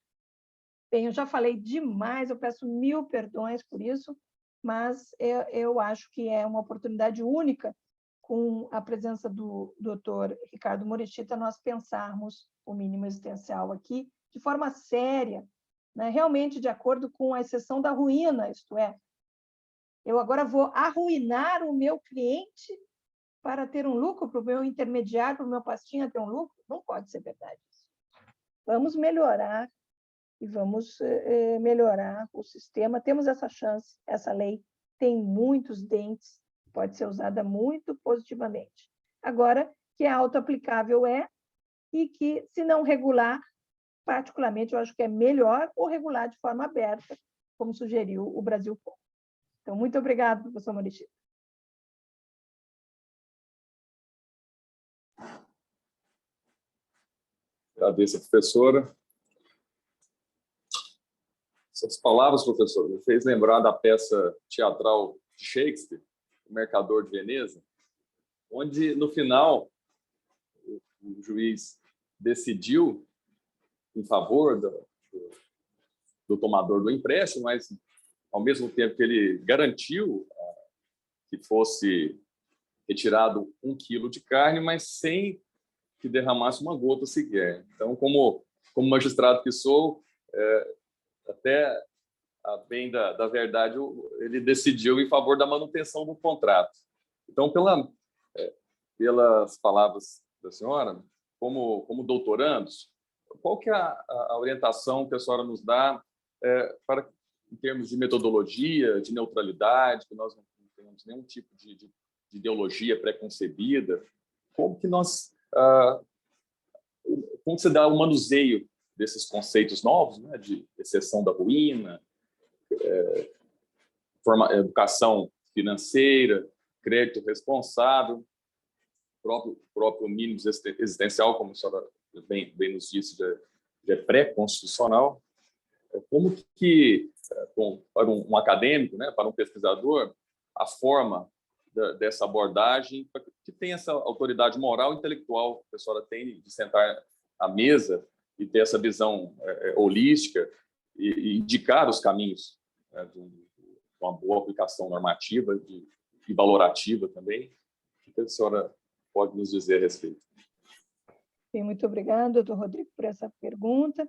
Speaker 4: Bem, eu já falei demais, eu peço 1000 perdões por isso, mas eu acho que é uma oportunidade única, com a presença do Dr. Ricardo Morishita, nós pensarmos o mínimo existencial aqui de forma séria, né? Realmente de acordo com a exceção da ruína, isto é, eu agora vou arruinar o meu cliente para ter um lucro, para o meu intermediário, para o meu pastinha ter um lucro? Não pode ser verdade isso. Vamos melhorar e vamos melhorar o sistema. Temos essa chance, essa lei tem muitos dentes, pode ser usada muito positivamente. Agora, que é auto-aplicável e que, se não regular, particularmente, eu acho que é melhor ou regular de forma aberta, como sugeriu o Brasil. Então, muito obrigada, professor Morishita.
Speaker 3: Agradeço a professora. Essas palavras, professor, me fez lembrar da peça teatral de Shakespeare, O Mercador de Veneza, onde, no final, o juiz decidiu em favor do tomador do empréstimo, mas, ao mesmo tempo que ele garantiu que fosse retirado 1 quilo de carne, mas sem que derramasse uma gota sequer. Então, como magistrado que sou, até a bem da verdade, ele decidiu em favor da manutenção do contrato. Então, pelas palavras da senhora, como doutorandos, qual que é a orientação que a senhora nos dá para, em termos de metodologia, de neutralidade, que nós não temos nenhum tipo de ideologia pré-concebida, como se dá o manuseio desses conceitos novos, né, de exceção da ruína, educação financeira, crédito responsável, próprio mínimo existencial, como a senhora bem nos disse, é pré-constitucional. Como que, para um acadêmico, né, para um pesquisador, a forma dessa abordagem, que tem essa autoridade moral e intelectual que a senhora tem de sentar à mesa e ter essa visão holística e indicar os caminhos, né, de uma boa aplicação normativa e valorativa também. O que a senhora pode nos dizer a respeito?
Speaker 4: Sim, muito obrigada, doutor Rodrigo, por essa pergunta.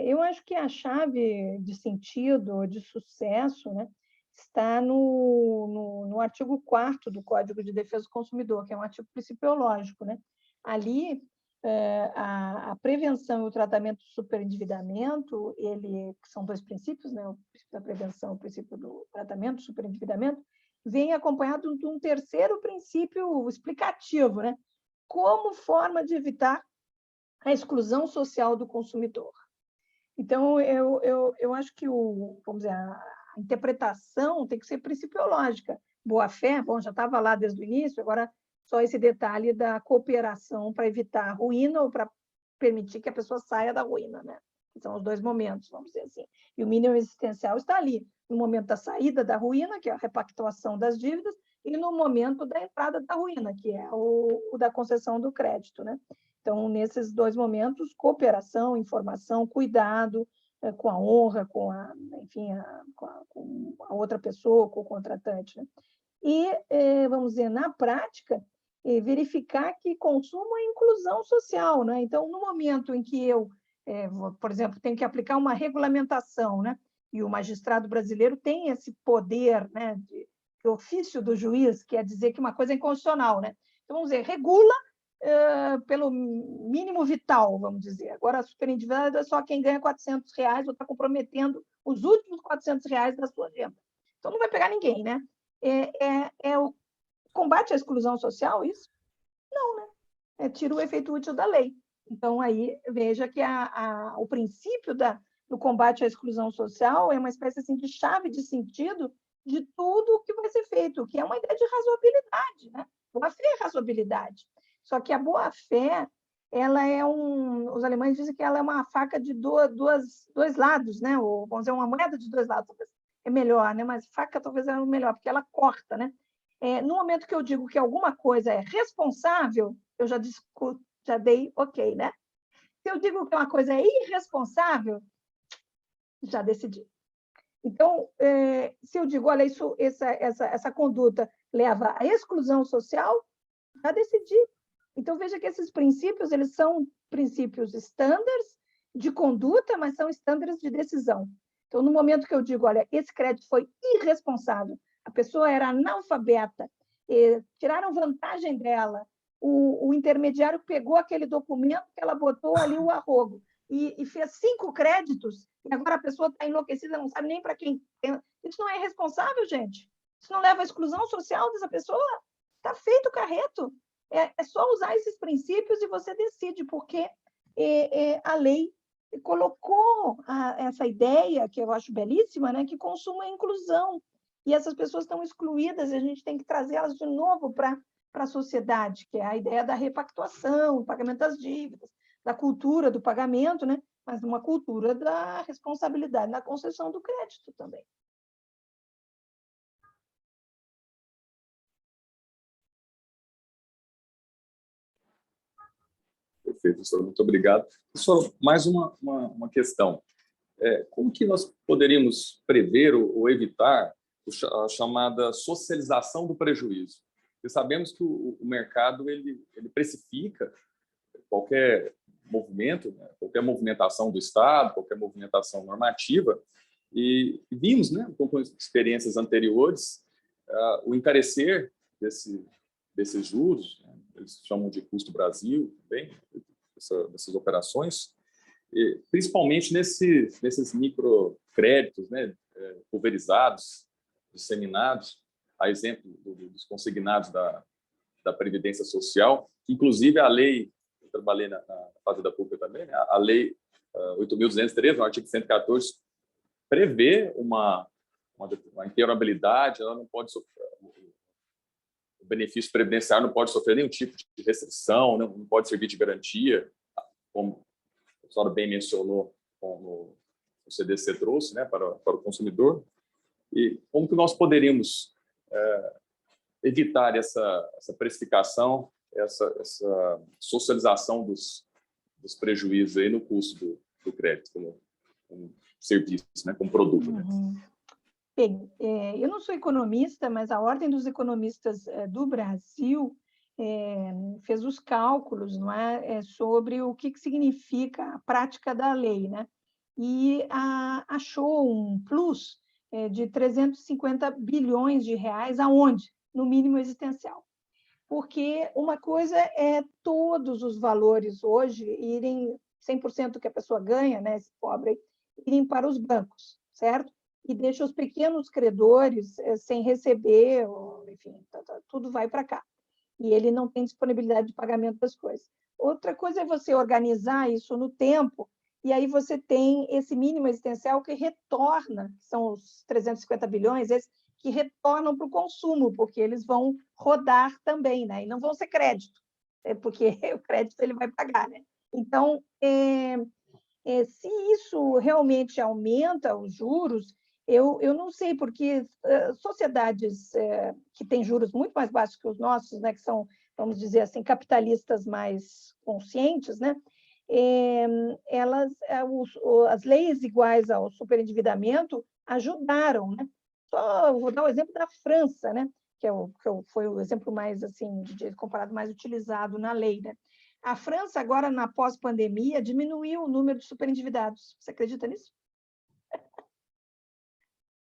Speaker 4: Eu acho que a chave de sentido, de sucesso, né, está no artigo 4º do Código de Defesa do Consumidor, que é um artigo principiológico, né? Ali, a prevenção e o tratamento do superendividamento, que são dois princípios, né? O princípio da prevenção e o princípio do tratamento do superendividamento, vem acompanhado de um terceiro princípio explicativo, né? Como forma de evitar a exclusão social do consumidor. Então, eu acho que vamos dizer, a interpretação tem que ser principiológica. Boa-fé, bom, já estava lá desde o início, agora só esse detalhe da cooperação para evitar a ruína ou para permitir que a pessoa saia da ruína, né? São os dois momentos, vamos dizer assim. E o mínimo existencial está ali, no momento da saída da ruína, que é a repactuação das dívidas, e no momento da entrada da ruína, que é o da concessão do crédito, né? Então, nesses dois momentos, cooperação, informação, cuidado com a honra, enfim, com a outra pessoa, com o contratante, né? E, vamos dizer, na prática, verificar que consumo é inclusão social, né? Então, no momento em que eu, por exemplo, tenho que aplicar uma regulamentação, né? E o magistrado brasileiro tem esse poder, né, de ofício do juiz, que é dizer que uma coisa é inconstitucional, né? Então, vamos dizer, regula pelo mínimo vital, vamos dizer. Agora, a superendividado é só quem ganha R$400 ou está comprometendo os últimos R$400 da sua renda. Então, não vai pegar ninguém, né? É o combate à exclusão social, isso? Não, né? Tira o efeito útil da lei. Então, aí, veja que o princípio do combate à exclusão social é uma espécie assim, de chave de sentido de tudo o que vai ser feito, que é uma ideia de razoabilidade, né? Boa-fé é razoabilidade. Só que a boa-fé, ela é os alemães dizem que ela é uma faca de dois lados, né? Ou, vamos dizer, uma moeda de dois lados. É melhor, né? Mas faca talvez é melhor, porque ela corta, né? No momento que eu digo que alguma coisa é responsável, eu já dei ok, né? Se eu digo que uma coisa é irresponsável, já decidi. Então, se eu digo, olha, essa conduta leva à exclusão social, já decidi. Então, veja que esses princípios, eles são princípios estándares de conduta, mas são estándares de decisão. Então, no momento que eu digo, olha, esse crédito foi irresponsável, a pessoa era analfabeta, tiraram vantagem dela, o intermediário pegou aquele documento que ela botou ali o arrogo e fez 5 créditos, e agora a pessoa está enlouquecida, não sabe nem para quem. Isso não é irresponsável, gente. Isso não leva à exclusão social dessa pessoa. Está feito o carreto. É só usar esses princípios e você decide, porque a lei colocou essa ideia, que eu acho belíssima, né, que consumo é inclusão. E essas pessoas estão excluídas, e a gente tem que trazê-las de novo para a sociedade, que é a ideia da repactuação, o pagamento das dívidas, da cultura do pagamento, né, mas uma cultura da responsabilidade na concessão do crédito também.
Speaker 3: Perfeito, professor. Muito obrigado. Professor, mais uma questão. Como que nós poderíamos prever ou evitar a chamada socialização do prejuízo? Porque sabemos que o mercado ele precifica qualquer movimento, né, qualquer movimentação do Estado, qualquer movimentação normativa, e vimos, né, com experiências anteriores, o encarecer desses juros, né, eles chamam de custo Brasil, também, dessas operações, e principalmente nesses microcréditos, né, pulverizados, disseminados, a exemplo dos consignados da Previdência Social, que, inclusive, a lei, eu trabalhei na Fazenda Pública também, né, a lei 8.213, no artigo 114, prevê uma interoperabilidade, ela não pode sofrer, o benefício previdenciário não pode sofrer nenhum tipo de restrição, não pode servir de garantia, como a professora bem mencionou, como o CDC trouxe, né, para o consumidor. E como que nós poderíamos evitar essa precificação, essa socialização dos prejuízos aí no custo do crédito como serviço, né, como produto, né?
Speaker 4: Bem, eu não sou economista, mas a Ordem dos Economistas do Brasil, fez os cálculos, não é, sobre o que significa a prática da lei, né? E achou um plus de 350 bilhões de reais, aonde? No mínimo existencial. Porque uma coisa é todos os valores hoje irem, 100% do que a pessoa ganha, né, esse pobre, irem para os bancos, certo? E deixa os pequenos credores sem receber, enfim, tudo vai para cá. E ele não tem disponibilidade de pagamento das coisas. Outra coisa é você organizar isso no tempo, e aí você tem esse mínimo existencial que retorna, que são os 350 bilhões, esses que retornam para o consumo, porque eles vão rodar também, né? E não vão ser crédito, porque o crédito ele vai pagar, né? Então, se isso realmente aumenta os juros, eu não sei, porque sociedades que têm juros muito mais baixos que os nossos, né, que são, vamos dizer assim, capitalistas mais conscientes, né, as leis iguais ao superendividamento ajudaram, né? Só vou dar o exemplo da França, né, foi o exemplo mais assim comparado mais utilizado na lei, né? A França, agora, na pós-pandemia, diminuiu o número de superendividados. Você acredita nisso?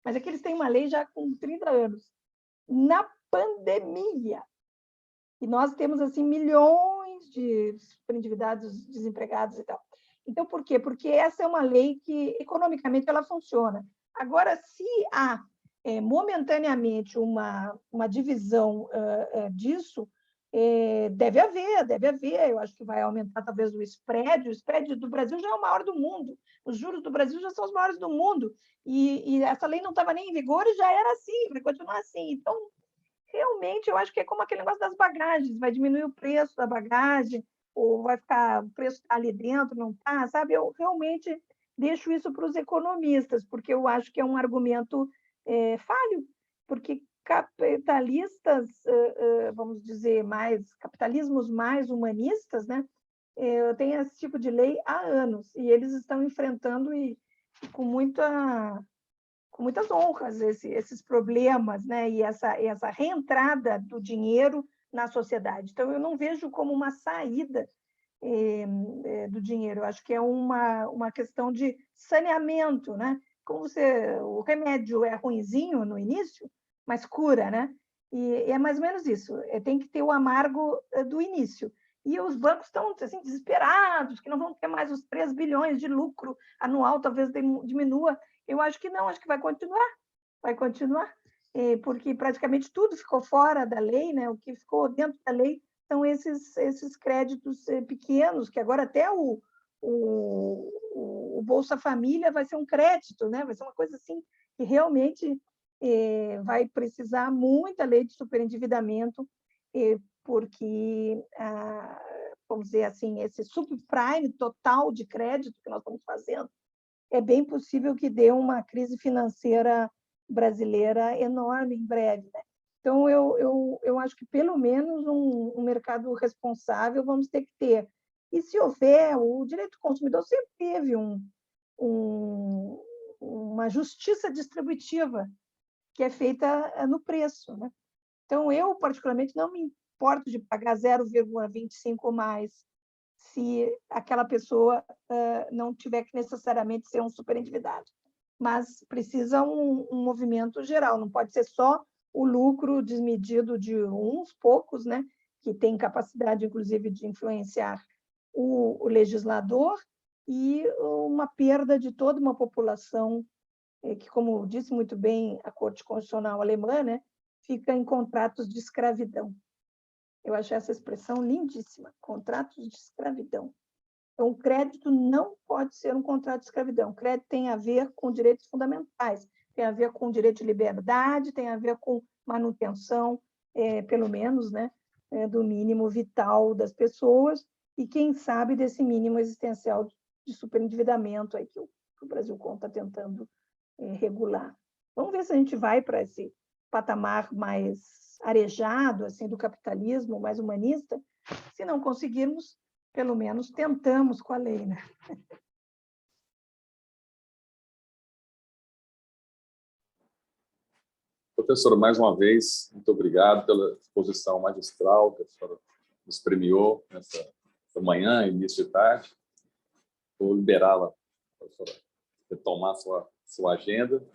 Speaker 4: Mas é que eles têm uma lei já com 30 anos. Na pandemia. E nós temos, assim, milhões de superendividados, desempregados e tal. Então, por quê? Porque essa é uma lei que, economicamente, ela funciona. Agora, se há, momentaneamente, uma divisão disso, deve haver, eu acho que vai aumentar talvez o spread do Brasil já é o maior do mundo, os juros do Brasil já são os maiores do mundo, e essa lei não estava nem em vigor e já era assim, vai continuar assim. Então, realmente, eu acho que é como aquele negócio das bagagens, vai diminuir o preço da bagagem, ou vai ficar, o preço está ali dentro, não está, sabe? Eu realmente deixo isso para os economistas, porque eu acho que é um argumento falho, porque capitalistas, vamos dizer, capitalismos mais humanistas, né? Tem esse tipo de lei há anos, e eles estão enfrentando com muitas honras esses problemas, né? E essa reentrada do dinheiro na sociedade. Então, eu não vejo como uma saída do dinheiro, eu acho que é uma questão de saneamento, né? Como o remédio é ruinzinho no início, mas cura, né? E é mais ou menos isso, tem que ter o amargo do início. E os bancos estão assim, desesperados, que não vão ter mais os 3 bilhões de lucro anual, talvez diminua. Eu acho que não, acho que vai continuar, porque praticamente tudo ficou fora da lei, né? O que ficou dentro da lei são esses créditos pequenos, que agora até o Bolsa Família vai ser um crédito, né? Vai ser uma coisa assim que realmente vai precisar muita lei de superendividamento, porque, vamos dizer assim, esse subprime total de crédito que nós estamos fazendo, é bem possível que dê uma crise financeira brasileira enorme em breve, né? Então, eu acho que, pelo menos, um mercado responsável vamos ter que ter. E, se houver, o direito do consumidor sempre teve uma justiça distributiva, que é feita no preço, né? Então, eu, particularmente, não me importo de pagar 0,25 mais se aquela pessoa não tiver que necessariamente ser um superendividado. Mas precisa um movimento geral, não pode ser só o lucro desmedido de uns poucos, né, que tem capacidade, inclusive, de influenciar o legislador, e uma perda de toda uma população que, como disse muito bem a Corte Constitucional alemã, né, fica em contratos de escravidão. Eu acho essa expressão lindíssima, contratos de escravidão. Então, o crédito não pode ser um contrato de escravidão. O crédito tem a ver com direitos fundamentais, tem a ver com direito de liberdade, tem a ver com manutenção, pelo menos, né, do mínimo vital das pessoas, e, quem sabe, desse mínimo existencial de superendividamento aí que o Brasil está tentando regular. Vamos ver se a gente vai para esse patamar mais arejado, assim, do capitalismo, mais humanista. Se não conseguirmos, pelo menos tentamos com a lei, né?
Speaker 3: Professora, mais uma vez, muito obrigado pela exposição magistral que a senhora nos premiou nessa manhã, início de tarde. Vou liberá-la para a senhora retomar sua agenda.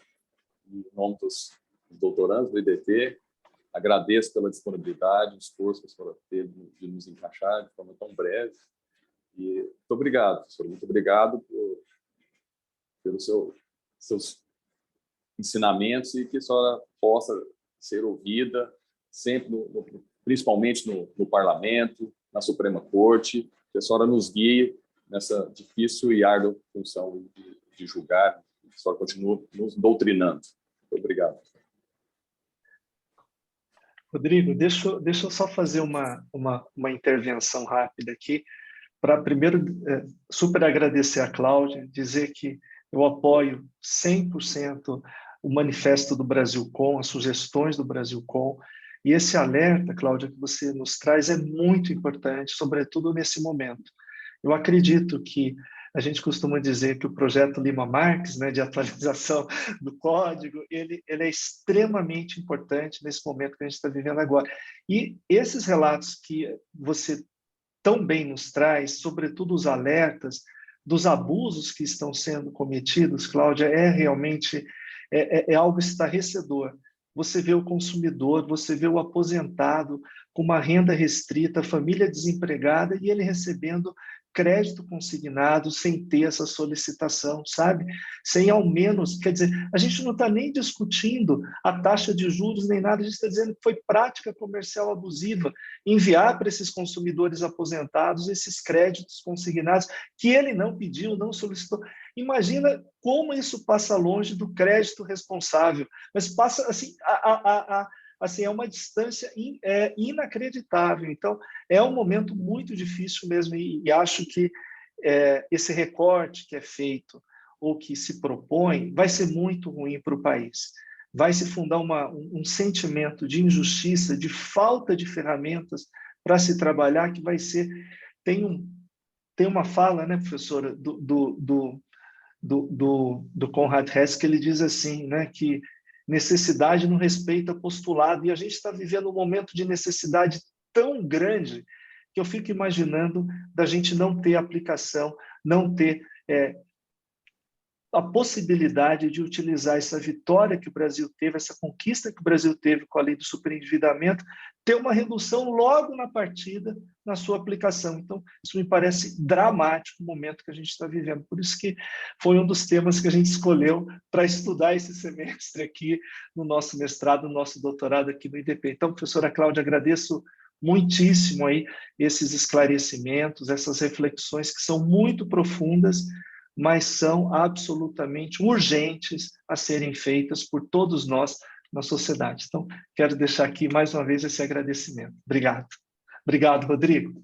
Speaker 3: Em nome dos doutorandos do IDP, agradeço pela disponibilidade, o esforço que a senhora teve de nos encaixar de forma tão breve. E muito obrigado, professora. Muito obrigado pelos seus ensinamentos e que a senhora possa ser ouvida sempre, principalmente no Parlamento, na Suprema Corte, que a senhora nos guie nessa difícil e árdua função de julgar, que a senhora continue nos doutrinando. Muito obrigado.
Speaker 1: Rodrigo, deixa eu só fazer uma intervenção rápida aqui, para primeiro super agradecer a Cláudia, dizer que eu apoio 100% o manifesto do Brasilcom, as sugestões do Brasilcom, e esse alerta, Cláudia, que você nos traz é muito importante, sobretudo nesse momento. Eu acredito que a gente costuma dizer que o projeto Lima Marques, né, de atualização do código, ele é extremamente importante nesse momento que a gente está vivendo agora. E esses relatos que você tão bem nos traz, sobretudo os alertas dos abusos que estão sendo cometidos, Cláudia, é realmente algo estarrecedor. Você vê o consumidor, você vê o aposentado com uma renda restrita, família desempregada e ele recebendo crédito consignado sem ter essa solicitação, sabe? Sem ao menos, quer dizer, a gente não está nem discutindo a taxa de juros nem nada, a gente está dizendo que foi prática comercial abusiva enviar para esses consumidores aposentados esses créditos consignados que ele não pediu, não solicitou. Imagina como isso passa longe do crédito responsável, mas passa assim, assim é uma distância inacreditável. Então, é um momento muito difícil mesmo e acho que esse recorte que é feito ou que se propõe vai ser muito ruim para o país. Vai se fundar um sentimento de injustiça, de falta de ferramentas para se trabalhar, que vai ser... Tem uma fala, né, professora, do Conrad Hess, que ele diz assim, né, que necessidade não respeita postulado, e a gente está vivendo um momento de necessidade tão grande que eu fico imaginando da gente não ter aplicação, não ter a possibilidade de utilizar essa vitória que o Brasil teve, essa conquista que o Brasil teve com a lei do superendividamento, ter uma redução logo na partida, na sua aplicação. Então, isso me parece dramático o momento que a gente está vivendo. Por isso que foi um dos temas que a gente escolheu para estudar esse semestre aqui no nosso mestrado, no nosso doutorado aqui no IDP. Então, professora Cláudia, agradeço muitíssimo aí esses esclarecimentos, essas reflexões que são muito profundas, mas são absolutamente urgentes a serem feitas por todos nós na sociedade. Então, quero deixar aqui mais uma vez esse agradecimento. Obrigado. Obrigado, Rodrigo.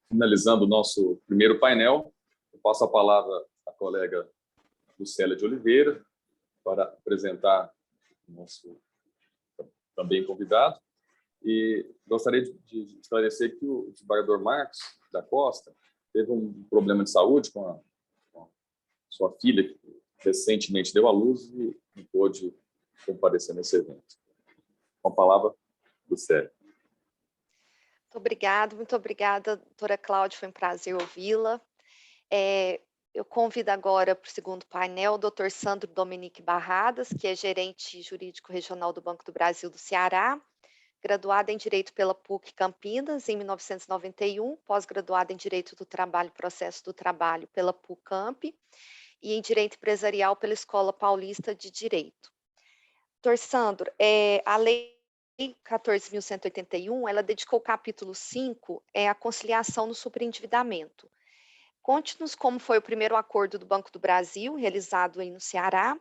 Speaker 3: Finalizando o nosso primeiro painel, eu passo a palavra à colega Lucélia de Oliveira para apresentar o nosso também convidado. E gostaria de esclarecer que o desembargador Marcos da Costa teve um problema de saúde com a sua filha, que recentemente deu à luz e não pôde comparecer nesse evento. Com a palavra, Lucélia.
Speaker 5: Muito obrigada, doutora Cláudia, foi um prazer ouvi-la. Eu convido agora para o segundo painel o doutor Sandro Dominique Barradas, que é gerente jurídico regional do Banco do Brasil do Ceará, graduada em Direito pela PUC Campinas em 1991, pós-graduada em Direito do Trabalho e Processo do Trabalho pela PUC-Camp e em Direito Empresarial pela Escola Paulista de Direito. Doutor Sandro, a Lei 14.181, ela dedicou o capítulo 5 à conciliação no superendividamento. Conte-nos como foi o primeiro acordo do Banco do Brasil, realizado aí no Ceará,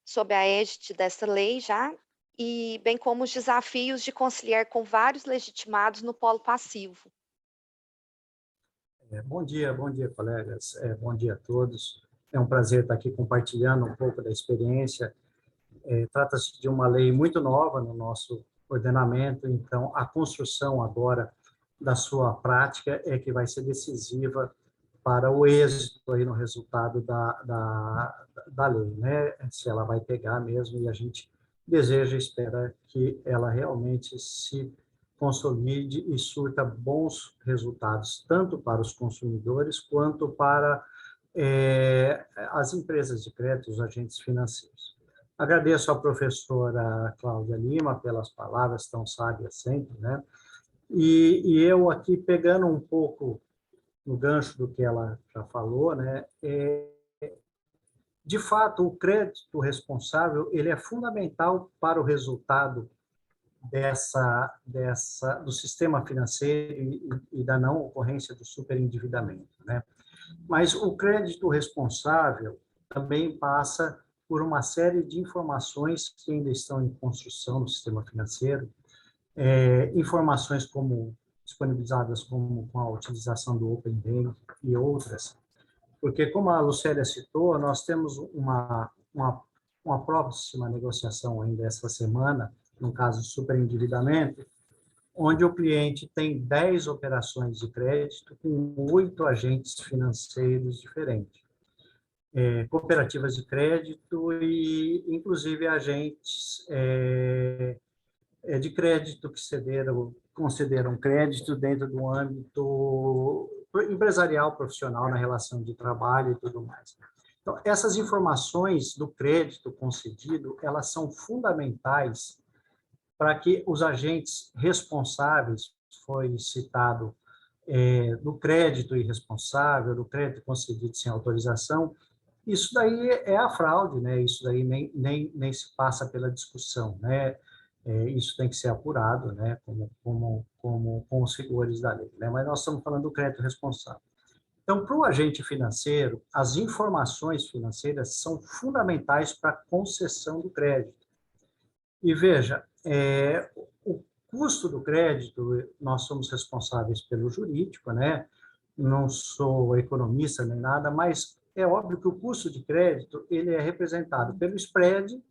Speaker 5: sob a égide dessa lei já, e bem como os desafios de conciliar com vários legitimados no polo passivo.
Speaker 6: Bom dia, colegas. Bom dia a todos. É um prazer estar aqui compartilhando um pouco da experiência. Trata-se de uma lei muito nova no nosso ordenamento, então a construção agora da sua prática é que vai ser decisiva para o êxito aí no resultado da lei, né? Se ela vai pegar mesmo, e a gente deseja e espera que ela realmente se consolide e surta bons resultados, tanto para os consumidores quanto para as empresas de crédito, os agentes financeiros. Agradeço à professora Cláudia Lima pelas palavras tão sábias sempre, né? E eu aqui, pegando um pouco no gancho do que ela já falou, né? De fato, o crédito responsável ele é fundamental para o resultado do sistema financeiro e da não ocorrência do superendividamento, né? Mas o crédito responsável também passa por uma série de informações que ainda estão em construção no sistema financeiro, informações como disponibilizadas com a utilização do Open Banking e outras, porque, como a Lucélia citou, nós temos uma próxima negociação ainda essa semana, no caso de superendividamento, onde o cliente tem 10 operações de crédito com 8 agentes financeiros diferentes. Cooperativas de crédito e, inclusive, agentes de crédito que concederam crédito dentro do âmbito empresarial, profissional, na relação de trabalho e tudo mais. Então, essas informações do crédito concedido, elas são fundamentais para que os agentes responsáveis, foi citado do crédito irresponsável, do crédito concedido sem autorização, isso daí é a fraude, né? Isso daí nem se passa pela discussão, né? Isso tem que ser apurado, né? Com os rigores da lei, né? Mas nós estamos falando do crédito responsável. Então, para o agente financeiro, as informações financeiras são fundamentais para a concessão do crédito. E veja, o custo do crédito, nós somos responsáveis pelo jurídico, né? Não sou economista nem nada, mas é óbvio que o custo de crédito ele é representado pelo spread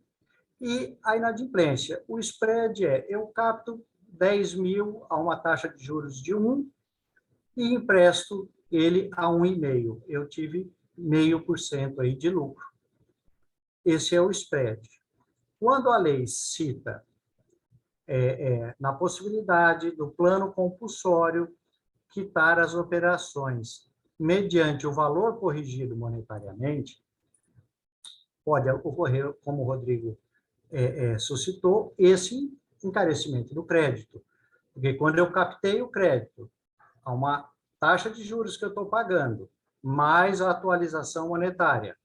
Speaker 6: e a inadimplência. O spread eu capto 10 mil a uma taxa de juros de 1 e empresto ele a 1,5. Eu tive 0,5% aí de lucro. Esse é o spread. Quando a lei cita na possibilidade do plano compulsório quitar as operações mediante o valor corrigido monetariamente, pode ocorrer, como o Rodrigo suscitou, esse encarecimento do crédito. Porque quando eu captei o crédito a uma taxa de juros que eu estou pagando, mais a atualização monetária,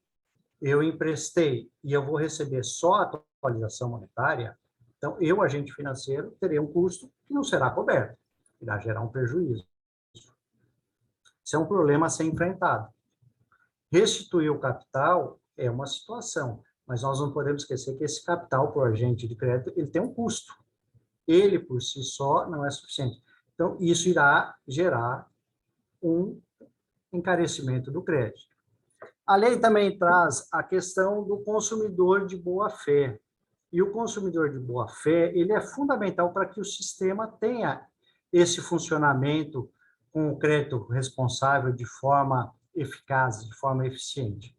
Speaker 6: eu emprestei e eu vou receber só a atualização monetária, então eu, agente financeiro, terei um custo que não será coberto, irá gerar um prejuízo. Isso é um problema a ser enfrentado. Restituir o capital é uma situação, mas nós não podemos esquecer que esse capital para o agente de crédito ele tem um custo. Ele, por si só, não é suficiente. Então, isso irá gerar um encarecimento do crédito. A lei também traz a questão do consumidor de boa-fé. E o consumidor de boa-fé, ele é fundamental para que o sistema tenha esse funcionamento com o crédito responsável de forma eficaz, de forma eficiente.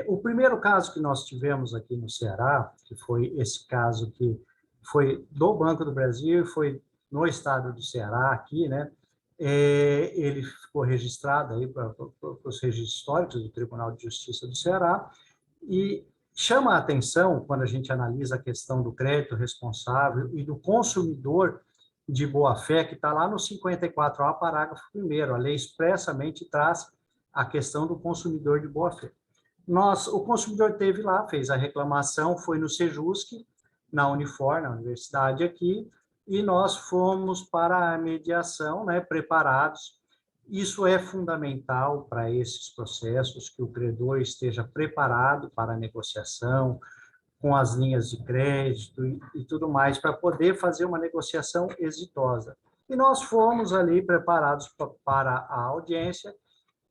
Speaker 6: O primeiro caso que nós tivemos aqui no Ceará, que foi esse caso que foi do Banco do Brasil, foi no estado do Ceará, aqui, né? Ele ficou registrado aí para os registros históricos do Tribunal de Justiça do Ceará e chama a atenção, quando a gente analisa a questão do crédito responsável e do consumidor de boa-fé, que está lá no 54A, parágrafo 1º, a lei expressamente traz a questão do consumidor de boa-fé. O consumidor teve lá, fez a reclamação, foi no Sejusc, na Unifor, na universidade aqui, e nós fomos para a mediação, né, preparados. Isso é fundamental para esses processos, que o credor esteja preparado para a negociação, com as linhas de crédito e tudo mais, para poder fazer uma negociação exitosa. E nós fomos ali preparados para a audiência,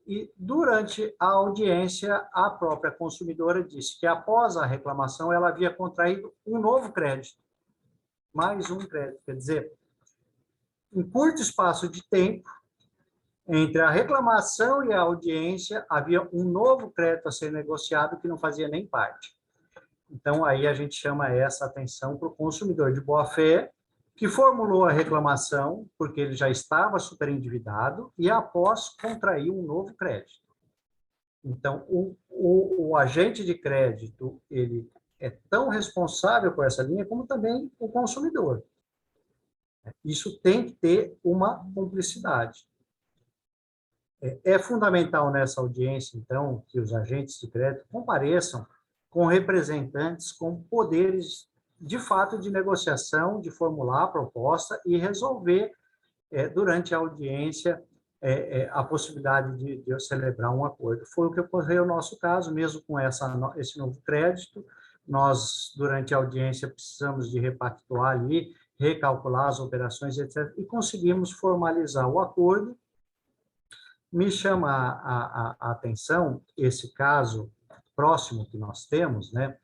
Speaker 6: e durante a audiência, a própria consumidora disse que após a reclamação, ela havia contraído um novo crédito, mais um crédito. Quer dizer, em curto espaço de tempo, Entre a reclamação e a audiência, havia um novo crédito a ser negociado que não fazia nem parte. Então, aí a gente chama essa atenção para o consumidor de boa-fé, que formulou a reclamação, porque ele já estava superendividado, e após contraiu um novo crédito. Então, o agente de crédito, ele é tão responsável por essa linha, como também o consumidor. Isso tem que ter uma cumplicidade. É fundamental nessa audiência, então, que os agentes de crédito compareçam com representantes com poderes, de fato, de negociação, de formular a proposta e resolver, durante a audiência, a possibilidade de eu celebrar um acordo. Foi o que ocorreu no nosso caso, mesmo com esse novo crédito. Nós, durante a audiência, precisamos de repactuar ali, recalcular as operações, etc., e conseguimos formalizar o acordo. Me chama a atenção esse caso próximo que nós temos, né,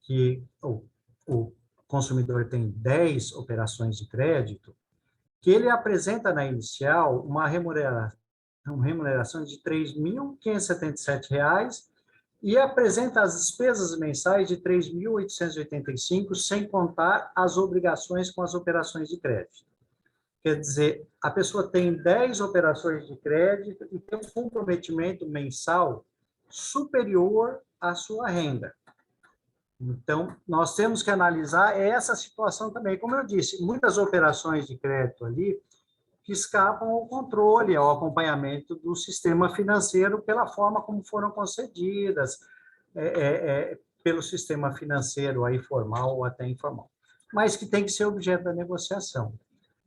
Speaker 6: que o consumidor tem 10 operações de crédito, que ele apresenta na inicial uma remuneração de R$ 3.577 e apresenta as despesas mensais de R$ 3.885, sem contar as obrigações com as operações de crédito. Quer dizer, a pessoa tem 10 operações de crédito e tem um comprometimento mensal superior à sua renda. Então, nós temos que analisar essa situação também. Como eu disse, muitas operações de crédito ali que escapam ao controle, ao acompanhamento do sistema financeiro pela forma como foram concedidas, pelo sistema financeiro aí formal ou até informal, mas que tem que ser objeto da negociação.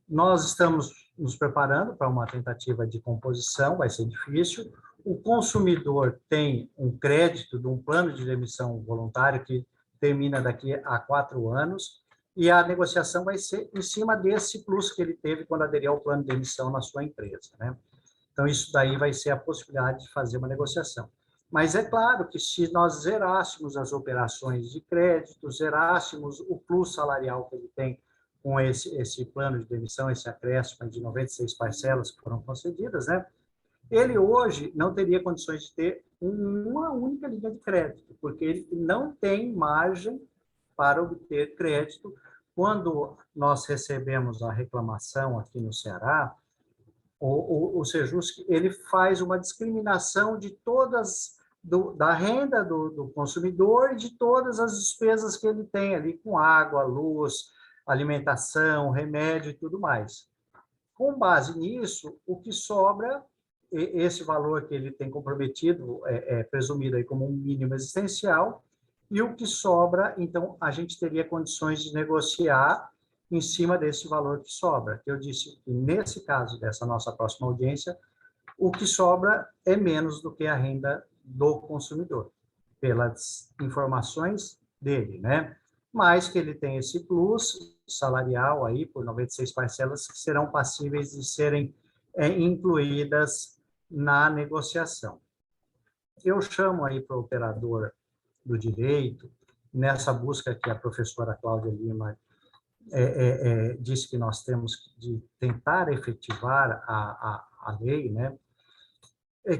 Speaker 6: Nós estamos nos preparando para uma tentativa de composição, vai ser difícil. O consumidor tem um crédito de um plano de demissão voluntário que termina daqui a 4 anos, e a negociação vai ser em cima desse plus que ele teve quando aderiu ao plano de demissão na sua empresa, né? Então, isso daí vai ser a possibilidade de fazer uma negociação. Mas é claro que se nós zerássemos as operações de crédito, zerássemos o plus salarial que ele tem com esse plano de demissão, esse acréscimo de 96 parcelas que foram concedidas, né? Ele hoje não teria condições de ter uma única linha de crédito, porque ele não tem margem para obter crédito. Quando nós recebemos a reclamação aqui no Ceará, o Sejusc, ele faz uma discriminação de todas, da renda do consumidor e de todas as despesas que ele tem ali com água, luz, alimentação, remédio e tudo mais. Com base nisso, o que sobra, esse valor que ele tem comprometido é presumido aí como um mínimo existencial, e o que sobra, então, a gente teria condições de negociar em cima desse valor que sobra. Eu disse que, nesse caso dessa nossa próxima audiência, o que sobra é menos do que a renda do consumidor, pelas informações dele, né? Mas que ele tem esse plus salarial aí por 96 parcelas que serão passíveis de serem incluídas na negociação. Eu chamo aí para o operador do direito, nessa busca que a professora Cláudia Lima disse que nós temos de tentar efetivar a lei, né?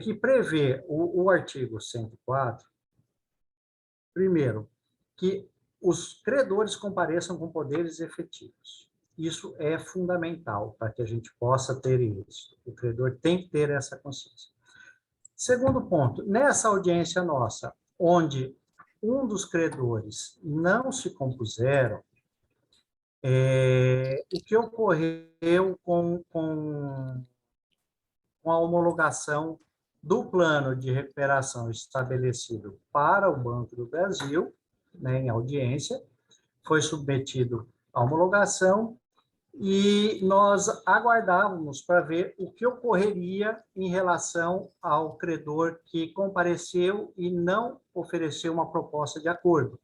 Speaker 6: Que prevê o artigo 104, primeiro, que os credores compareçam com poderes efetivos. Isso é fundamental para que a gente possa ter isso. O credor tem que ter essa consciência. Segundo ponto, nessa audiência nossa, onde um dos credores não se compuseram, o que ocorreu com a homologação do plano de recuperação estabelecido para o Banco do Brasil, né, em audiência, foi submetido à homologação e nós aguardávamos para ver o que ocorreria em relação ao credor que compareceu e não ofereceu uma proposta de acordo.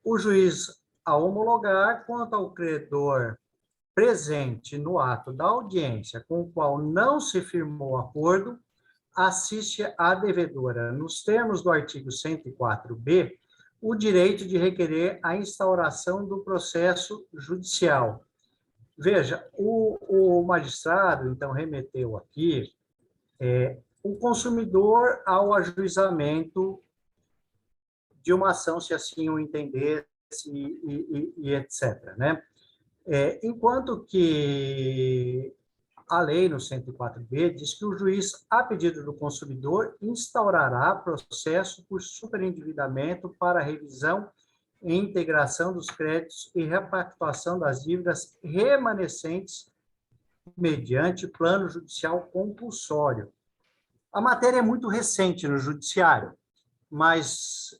Speaker 6: O juiz, ao homologar, quanto ao credor presente no ato da audiência com o qual não se firmou acordo, assiste à devedora, nos termos do artigo 104b, o direito de requerer a instauração do processo judicial. Veja, o magistrado, então, remeteu aqui o consumidor ao ajuizamento de uma ação, se assim o entendesse, e etc. Né? Enquanto que a lei, no 104b, diz que o juiz, a pedido do consumidor, instaurará processo por superendividamento para revisão e integração dos créditos e repactuação das dívidas remanescentes mediante plano judicial compulsório. A matéria é muito recente no judiciário, mas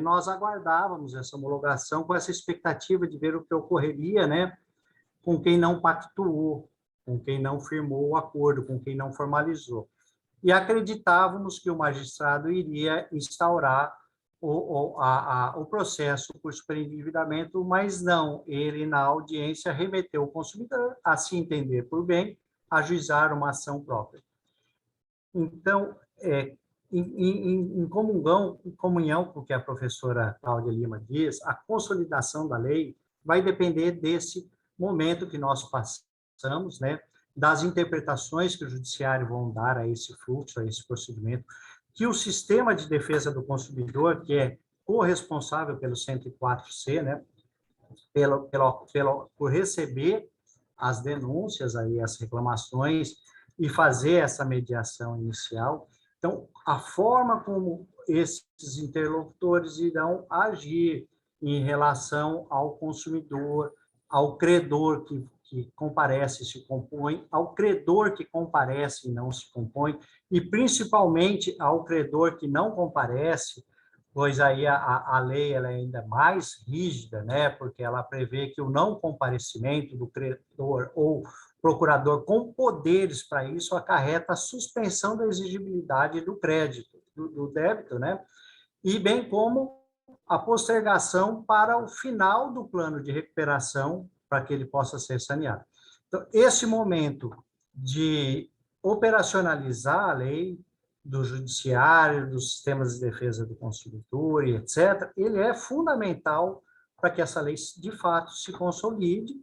Speaker 6: nós aguardávamos essa homologação com essa expectativa de ver o que ocorreria, né, com quem não pactuou, com quem não firmou o acordo, com quem não formalizou. E acreditávamos que o magistrado iria instaurar o processo por superendividamento, mas não, ele, na audiência, remeteu o consumidor a se entender por bem, ajuizar uma ação própria. Então, em comunhão com o que a professora Cláudia Lima diz, a consolidação da lei vai depender desse momento que nós passamos, né, das interpretações que o judiciário vão dar a esse fluxo, a esse procedimento, que o sistema de defesa do consumidor, que é corresponsável pelo 104C, né, por receber as denúncias, aí, as reclamações, e fazer essa mediação inicial. Então, a forma como esses interlocutores irão agir em relação ao consumidor, ao credor que comparece e se compõe, ao credor que comparece e não se compõe, e principalmente ao credor que não comparece, pois aí a lei ela é ainda mais rígida, né? Porque ela prevê que o não comparecimento do credor ou procurador com poderes para isso acarreta a suspensão da exigibilidade do crédito, do débito, né? E bem como a postergação para o final do plano de recuperação para que ele possa ser saneado. Então, esse momento de operacionalizar a lei do judiciário, dos sistemas de defesa do consumidor e etc., ele é fundamental para que essa lei, de fato, se consolide,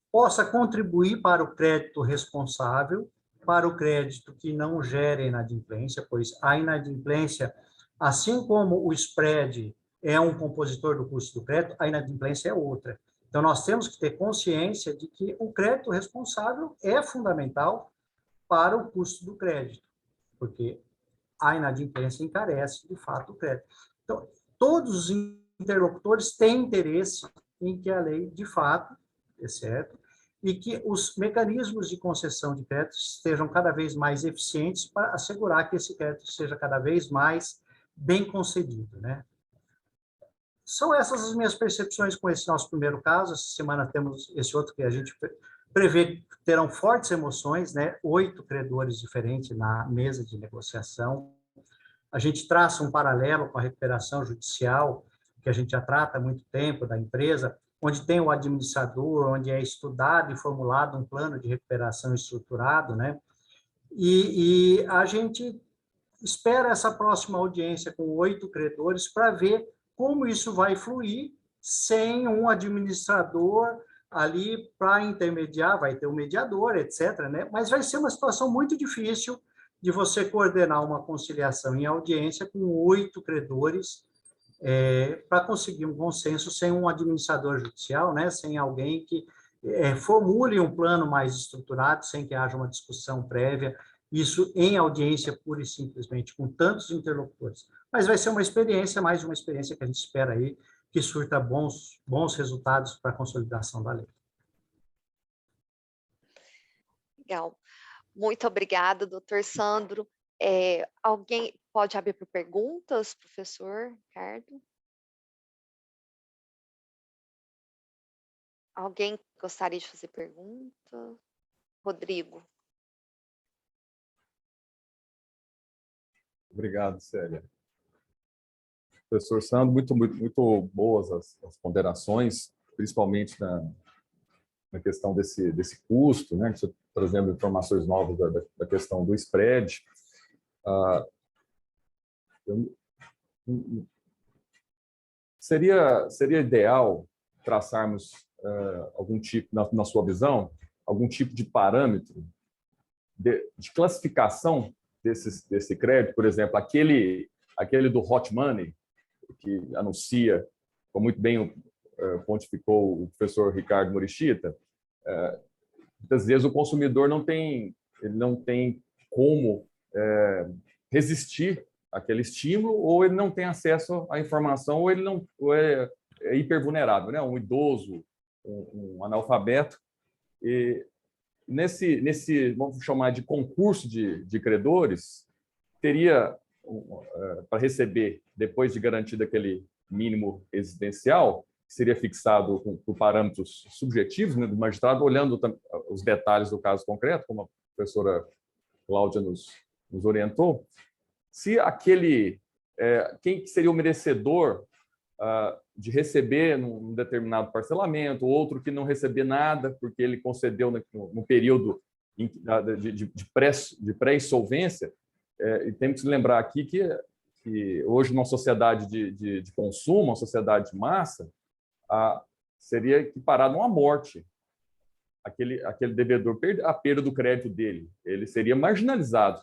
Speaker 6: possa contribuir para o crédito responsável, para o crédito que não gere inadimplência, pois a inadimplência, assim como o spread é um compositor do custo do crédito, a inadimplência é outra. Então, nós temos que ter consciência de que o crédito responsável é fundamental para o custo do crédito, porque a inadimplência encarece, de fato, o crédito. Então, todos os interlocutores têm interesse em que a lei, de fato, é certo, e que os mecanismos de concessão de crédito estejam cada vez mais eficientes para assegurar que esse crédito seja cada vez mais bem concedido, né? São essas as minhas percepções com esse nosso primeiro caso. Essa semana temos esse outro que a gente prevê que terão fortes emoções, né? 8 credores diferentes na mesa de negociação. A gente traça um paralelo com a recuperação judicial, que a gente já trata há muito tempo da empresa, onde tem o administrador, onde é estudado e formulado um plano de recuperação estruturado, né? E a gente espera essa próxima audiência com 8 credores para ver como isso vai fluir sem um administrador ali para intermediar, vai ter um mediador, etc., né? Mas vai ser uma situação muito difícil de você coordenar uma conciliação em audiência com 8 credores para conseguir um consenso sem um administrador judicial, né? Sem alguém que formule um plano mais estruturado, sem que haja uma discussão prévia, isso em audiência pura e simplesmente, com tantos interlocutores. Mas vai ser uma experiência, mais uma experiência que a gente espera aí, que surta bons resultados para a consolidação da lei.
Speaker 5: Legal. Muito obrigada, doutor Sandro. Alguém pode abrir para perguntas, professor Ricardo? Alguém gostaria de fazer pergunta? Rodrigo.
Speaker 3: Obrigado, Célia. Professor Sandro, muito boas as ponderações, principalmente na questão desse custo, né? Você trazendo informações novas da questão do spread. Seria ideal traçarmos algum tipo, na sua visão, algum tipo de parâmetro de classificação desse crédito? Por exemplo, aquele do hot money, que anuncia, como muito bem pontificou o professor Ricardo Morishita, muitas vezes o consumidor não tem como resistir àquele estímulo, ou ele não tem acesso à informação, ou é hipervulnerável, né? Um idoso, um analfabeto. E nesse, vamos chamar de concurso de credores, teria, para receber, depois de garantido aquele mínimo existencial, que seria fixado por parâmetros subjetivos, né, do magistrado, olhando os detalhes do caso concreto, como a professora Cláudia nos orientou, se quem seria o merecedor de receber num determinado parcelamento, outro que não receber nada, porque ele concedeu no período de pré-insolvência. E temos que lembrar aqui que hoje, numa sociedade de consumo, uma sociedade de massa, seria equiparado a uma morte. Aquele devedor, a perda do crédito dele, ele seria marginalizado.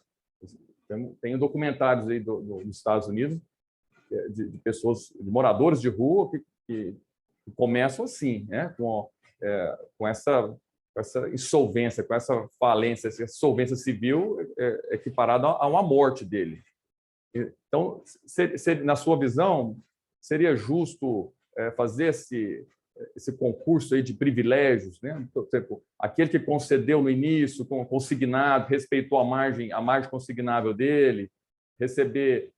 Speaker 3: Tem documentários aí dos Estados Unidos de pessoas, de moradores de rua que começam assim, né? Com essa insolvência, com essa falência, essa insolvência civil equiparada a uma morte dele. Então, na sua visão, seria justo fazer esse concurso aí de privilégios, né? Por exemplo, aquele que concedeu no início, consignado, respeitou a margem consignável dele, receber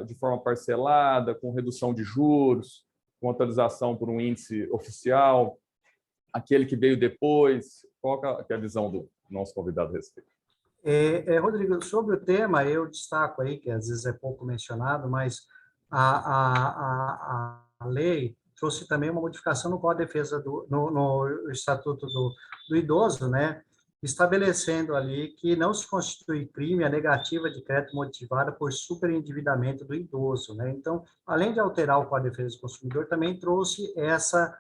Speaker 3: de forma parcelada, com redução de juros, com atualização por um índice oficial, aquele que veio depois. Qual que é a visão do nosso convidado a respeito?
Speaker 6: Rodrigo, sobre o tema, eu destaco aí, que às vezes é pouco mencionado, mas a lei trouxe também uma modificação no Código de Defesa no Estatuto do Idoso, né? Estabelecendo ali que não se constitui crime a negativa de crédito motivada por superendividamento do idoso, né? Então, além de alterar o Código de Defesa do Consumidor, também trouxe essa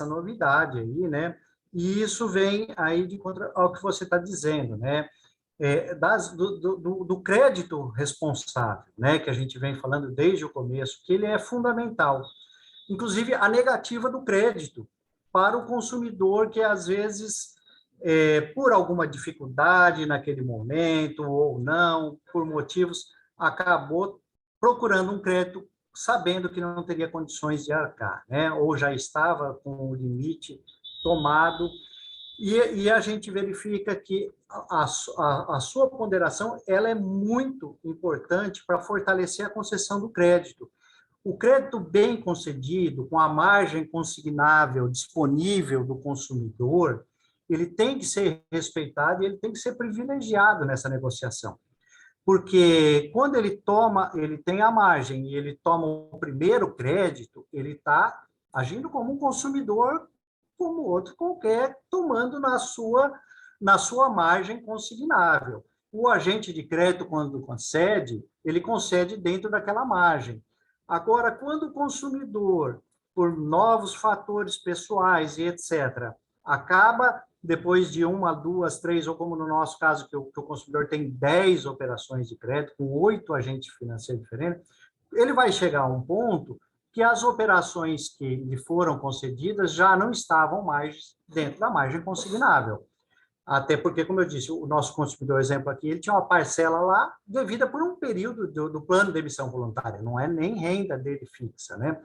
Speaker 6: novidade aí, né? E isso vem aí de contra ao que você está dizendo, né? Do crédito responsável, né? Que a gente vem falando desde o começo, que ele é fundamental. Inclusive, a negativa do crédito para o consumidor que, às vezes, por alguma dificuldade naquele momento, ou não, por motivos, acabou procurando um crédito sabendo que não teria condições de arcar, né? Ou já estava com o limite tomado, e a gente verifica que a sua ponderação ela é muito importante para fortalecer a concessão do crédito. O crédito bem concedido, com a margem consignável disponível do consumidor, ele tem que ser respeitado e ele tem que ser privilegiado nessa negociação. Porque quando ele tem a margem e ele toma o primeiro crédito, ele está agindo como um consumidor, como outro qualquer, tomando na sua margem consignável. O agente de crédito, quando concede, ele concede dentro daquela margem. Agora, quando o consumidor, por novos fatores pessoais e etc., acaba, depois de 1, 2, 3, ou como no nosso caso, que o consumidor tem 10 operações de crédito, com 8 agentes financeiros diferentes, ele vai chegar a um ponto que as operações que lhe foram concedidas já não estavam mais dentro da margem consignável. Até porque, como eu disse, o nosso consumidor, exemplo aqui, ele tinha uma parcela lá devida por um período do plano de emissão voluntária, não é nem renda dele fixa, né?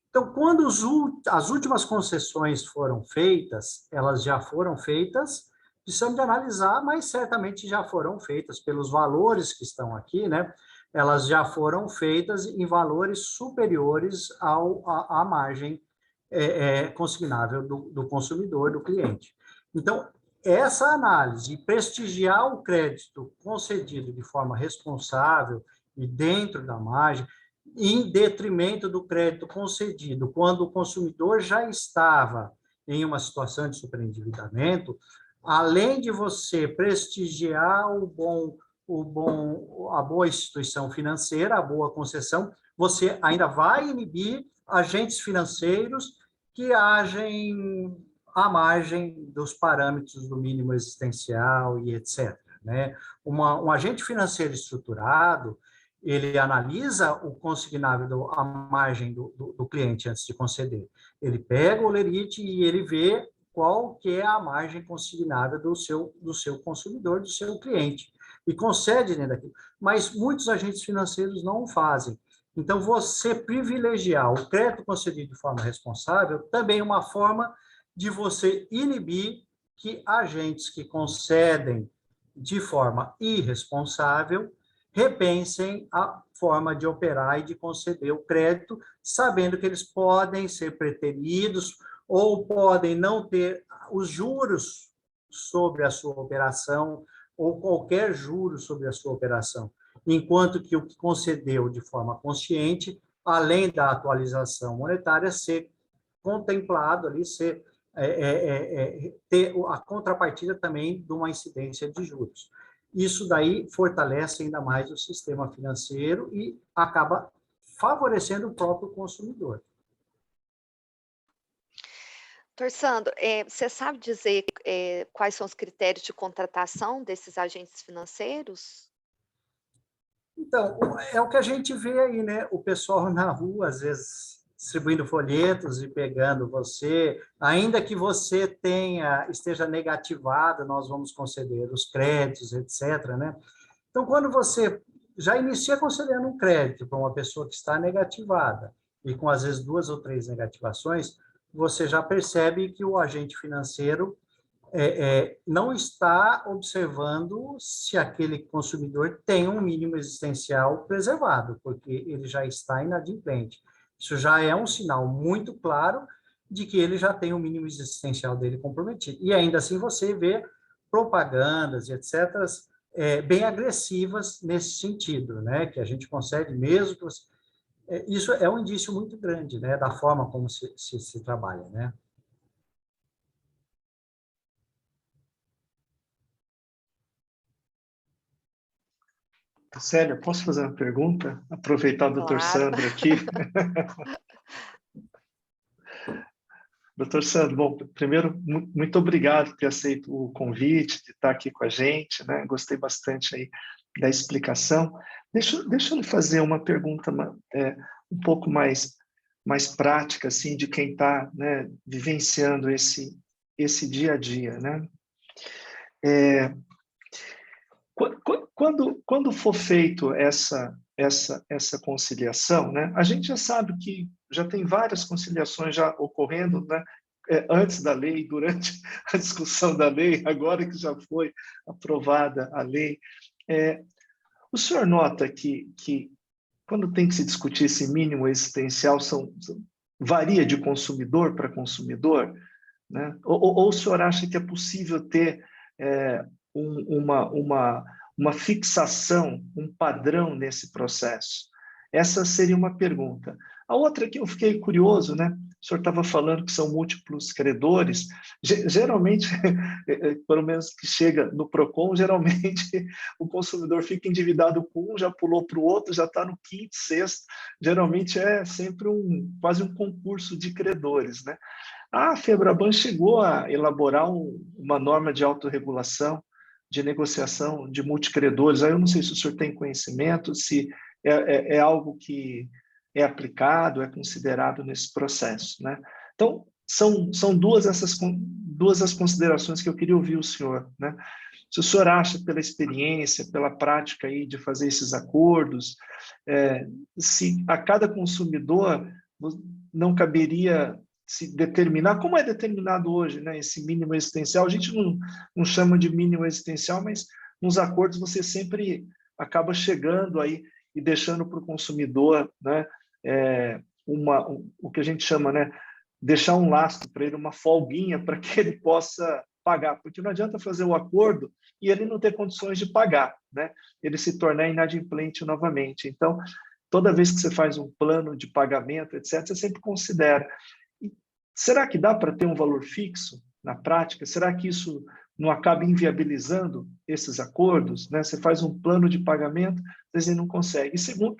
Speaker 6: Então, quando as últimas concessões foram feitas, elas já foram feitas, precisamos de analisar, mas certamente já foram feitas pelos valores que estão aqui, né? Elas já foram feitas em valores superiores à margem consignável do consumidor, do cliente. Então, essa análise, prestigiar o crédito concedido de forma responsável e dentro da margem, em detrimento do crédito concedido, quando o consumidor já estava em uma situação de superendividamento, além de você prestigiar a boa instituição financeira, a boa concessão, você ainda vai inibir agentes financeiros que agem à margem dos parâmetros do mínimo existencial e etc. Né? Um agente financeiro estruturado, ele analisa o consignável à margem do cliente antes de conceder. Ele pega o lerite e ele vê qual que é a margem consignável do seu consumidor, do seu cliente, e concede dentro daquilo. Mas muitos agentes financeiros não o fazem. Então, você privilegiar o crédito concedido de forma responsável também é uma forma de você inibir que agentes que concedem de forma irresponsável repensem a forma de operar e de conceder o crédito, sabendo que eles podem ser preteridos ou podem não ter os juros sobre a sua operação ou qualquer juro sobre a sua operação, enquanto que o que concedeu de forma consciente, além da atualização monetária, ser contemplado ali, ter a contrapartida também de uma incidência de juros. Isso daí fortalece ainda mais o sistema financeiro e acaba favorecendo o próprio consumidor.
Speaker 5: Doutor Sandro, você sabe dizer quais são os critérios de contratação desses agentes financeiros?
Speaker 6: Então, é o que a gente vê aí, né? O pessoal na rua, às vezes, distribuindo folhetos e pegando você, ainda que você esteja negativado, nós vamos conceder os créditos, etc., né? Então, quando você já inicia concedendo um crédito para uma pessoa que está negativada, e com, às vezes, 2 ou 3 negativações, você já percebe que o agente financeiro não está observando se aquele consumidor tem um mínimo existencial preservado, porque ele já está inadimplente. Isso já é um sinal muito claro de que ele já tem o mínimo existencial dele comprometido. E ainda assim você vê propagandas e etc., bem agressivas nesse sentido, né? Que a gente consegue mesmo... isso é um indício muito grande, né? Da forma como se trabalha, né?
Speaker 1: Célia, posso fazer uma pergunta? Aproveitar o Dr. Sandro aqui. Dr. Sandro, bom, primeiro, muito obrigado por ter aceito o convite, de estar aqui com a gente, né? Gostei bastante aí da explicação. Deixa eu lhe fazer uma pergunta um pouco mais prática, assim, de quem está, né, vivenciando esse dia a dia, né? Quando for feito essa conciliação, né, a gente já sabe que já tem várias conciliações já ocorrendo, né, antes da lei, durante a discussão da lei, agora que já foi aprovada a lei. O senhor nota que quando tem que se discutir esse mínimo existencial, varia de consumidor para consumidor, né? Ou o senhor acha que é possível ter uma fixação, um padrão nesse processo? Essa seria uma pergunta. A outra que eu fiquei curioso, né? O senhor estava falando que são múltiplos credores. Geralmente, pelo menos que chega no PROCON, geralmente o consumidor fica endividado com um, já pulou para o outro, já está no quinto, sexto. Geralmente é sempre quase um concurso de credores, né? A FEBRABAN chegou a elaborar uma norma de autorregulação de negociação de multicredores. Aí eu não sei se o senhor tem conhecimento, se é algo que é aplicado, é considerado nesse processo, né? Então, são duas as considerações que eu queria ouvir o senhor, né? Se o senhor acha, pela experiência, pela prática aí de fazer esses acordos, se a cada consumidor não caberia se determinar, como é determinado hoje, né, esse mínimo existencial. A gente não chama de mínimo existencial, mas nos acordos você sempre acaba chegando aí e deixando para o consumidor, né, o que a gente chama, né, deixar um lastro para ele, uma folguinha para que ele possa pagar, porque não adianta fazer o acordo e ele não ter condições de pagar, né, ele se tornar inadimplente novamente. Então, toda vez que você faz um plano de pagamento, etc., você sempre considera. Será que dá para ter um valor fixo na prática? Será que isso não acaba inviabilizando esses acordos, né? Você faz um plano de pagamento, às vezes não consegue. E segundo,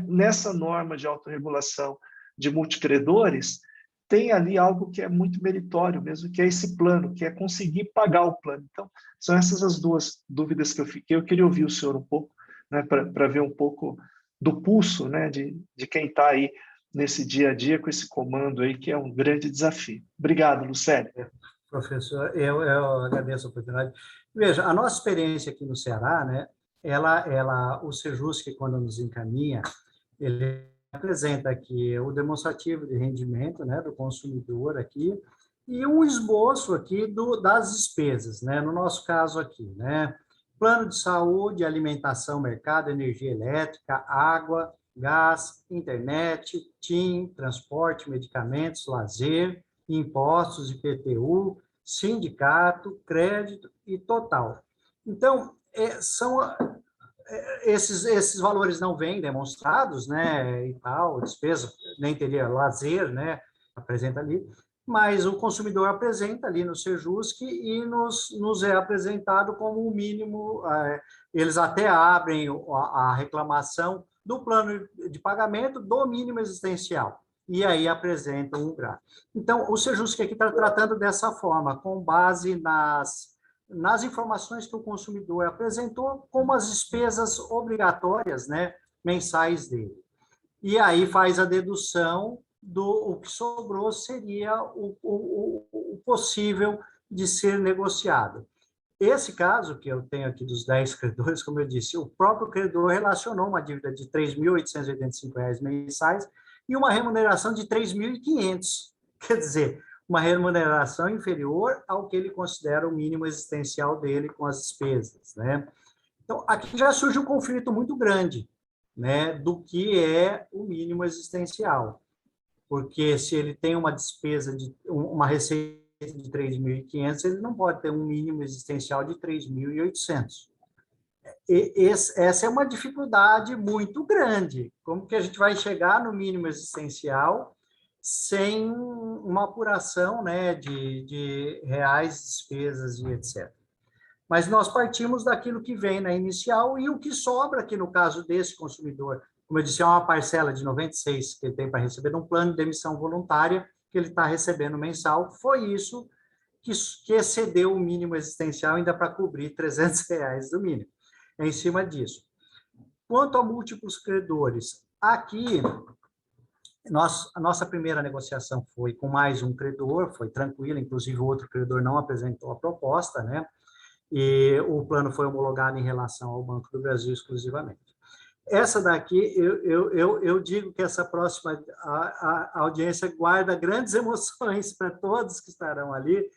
Speaker 1: nessa norma de autorregulação de multicredores, tem ali algo que é muito meritório mesmo, que é esse plano, que é conseguir pagar o plano. Então, são essas as duas dúvidas que eu fiquei. Eu queria ouvir o senhor um pouco, né, para ver um pouco do pulso, né, de quem está aí nesse dia a dia com esse comando aí, que é um grande desafio. Obrigado, Lucélio.
Speaker 6: Professor, eu agradeço a oportunidade. Veja, a nossa experiência aqui no Ceará, né, o Sejusc, quando nos encaminha, ele apresenta aqui o demonstrativo de rendimento, né, do consumidor aqui, e um esboço aqui das despesas, né, no nosso caso aqui, né, plano de saúde, alimentação, mercado, energia elétrica, água, gás, internet, TIM, transporte, medicamentos, lazer, impostos, IPTU, sindicato, crédito e total. Então, esses valores não vêm demonstrados, né, e tal, despesa, nem teria lazer, né, apresenta ali, mas o consumidor apresenta ali no Sejusc e nos é apresentado como o mínimo, eles até abrem a reclamação do plano de pagamento do mínimo existencial, e aí apresentam um gráfico. Então, o Sejusc aqui está tratando dessa forma, com base nas informações que o consumidor apresentou, como as despesas obrigatórias, né, mensais dele. E aí faz a dedução o que sobrou seria o possível de ser negociado. Esse caso que eu tenho aqui dos 10 credores, como eu disse, o próprio credor relacionou uma dívida de R$ 3.885 mensais e uma remuneração de R$ 3.500. Quer dizer, uma remuneração inferior ao que ele considera o mínimo existencial dele com as despesas, né? Então, aqui já surge um conflito muito grande, né, do que é o mínimo existencial. Porque se ele tem uma despesa uma receita de 3.500, ele não pode ter um mínimo existencial de 3.800. Essa é uma dificuldade muito grande. Como que a gente vai chegar no mínimo existencial sem uma apuração, né, de reais despesas e etc. Mas nós partimos daquilo que vem na inicial e o que sobra aqui no caso desse consumidor, como eu disse, é uma parcela de 96 que ele tem para receber de um plano de demissão voluntária que ele está recebendo mensal, foi isso que excedeu o mínimo existencial ainda para cobrir R$ 300 do mínimo. É em cima disso. Quanto a múltiplos credores, aqui a nossa primeira negociação foi com mais um credor, foi tranquila, inclusive o outro credor não apresentou a proposta, né? E o plano foi homologado em relação ao Banco do Brasil exclusivamente. Essa daqui, eu digo que essa próxima a audiência guarda grandes emoções para todos que estarão ali,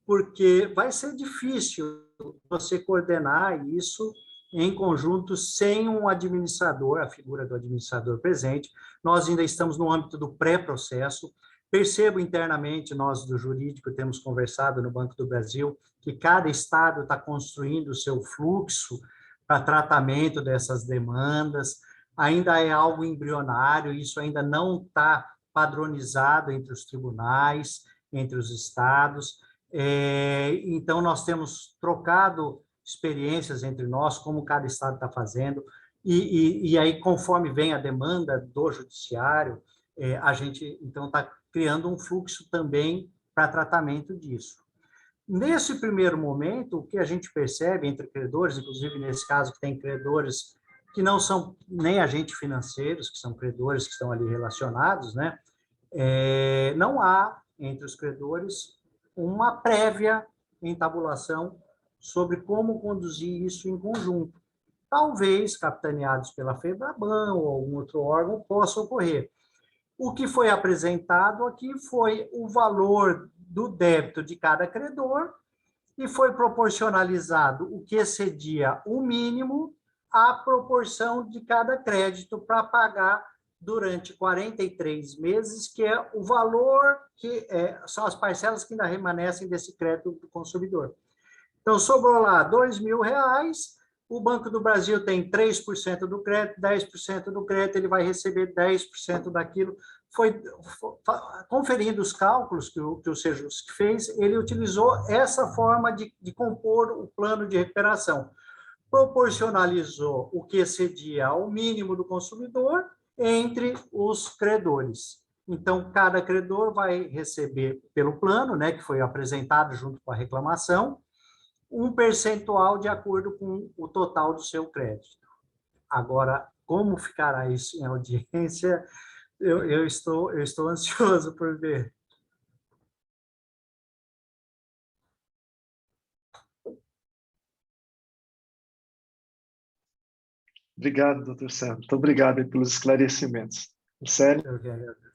Speaker 6: porque vai ser difícil você coordenar isso em conjunto sem um administrador, a figura do administrador presente. Nós ainda estamos no âmbito do pré-processo. Percebo internamente, nós do jurídico temos conversado no Banco do Brasil, que cada estado está construindo o seu fluxo para tratamento dessas demandas. Ainda é algo embrionário, isso ainda não está padronizado entre os tribunais, entre os estados. Então, nós temos trocado experiências entre nós, como cada estado está fazendo, e aí, conforme vem a demanda do judiciário, a gente, então, está criando um fluxo também para tratamento disso. Nesse primeiro momento, o que a gente percebe entre credores, inclusive nesse caso que tem credores que não são nem agentes financeiros, que são credores que estão ali relacionados, né? Não há entre os credores uma prévia entabulação sobre como conduzir isso em conjunto. Talvez, capitaneados pela FEBRABAN ou algum outro órgão, possa ocorrer. O que foi apresentado aqui foi o valor do débito de cada credor e foi proporcionalizado o que excedia o mínimo à proporção de cada crédito para pagar durante 43 meses, que é o valor que são as parcelas que ainda remanescem desse crédito do consumidor. Então, sobrou lá R$ 2.000, o Banco do Brasil tem 3% do crédito, 10% do crédito, ele vai receber 10% daquilo. Conferindo os cálculos que o Sejusc fez, ele utilizou essa forma de compor o plano de recuperação. Proporcionalizou o que excedia ao mínimo do consumidor entre os credores. Então, cada credor vai receber pelo plano, né, que foi apresentado junto com a reclamação, um percentual de acordo com o total do seu crédito. Agora, como ficará isso em audiência, eu estou ansioso por ver.
Speaker 1: Obrigado, doutor Sandro. Muito obrigado aí pelos esclarecimentos. Sério?
Speaker 6: Eu que agradeço.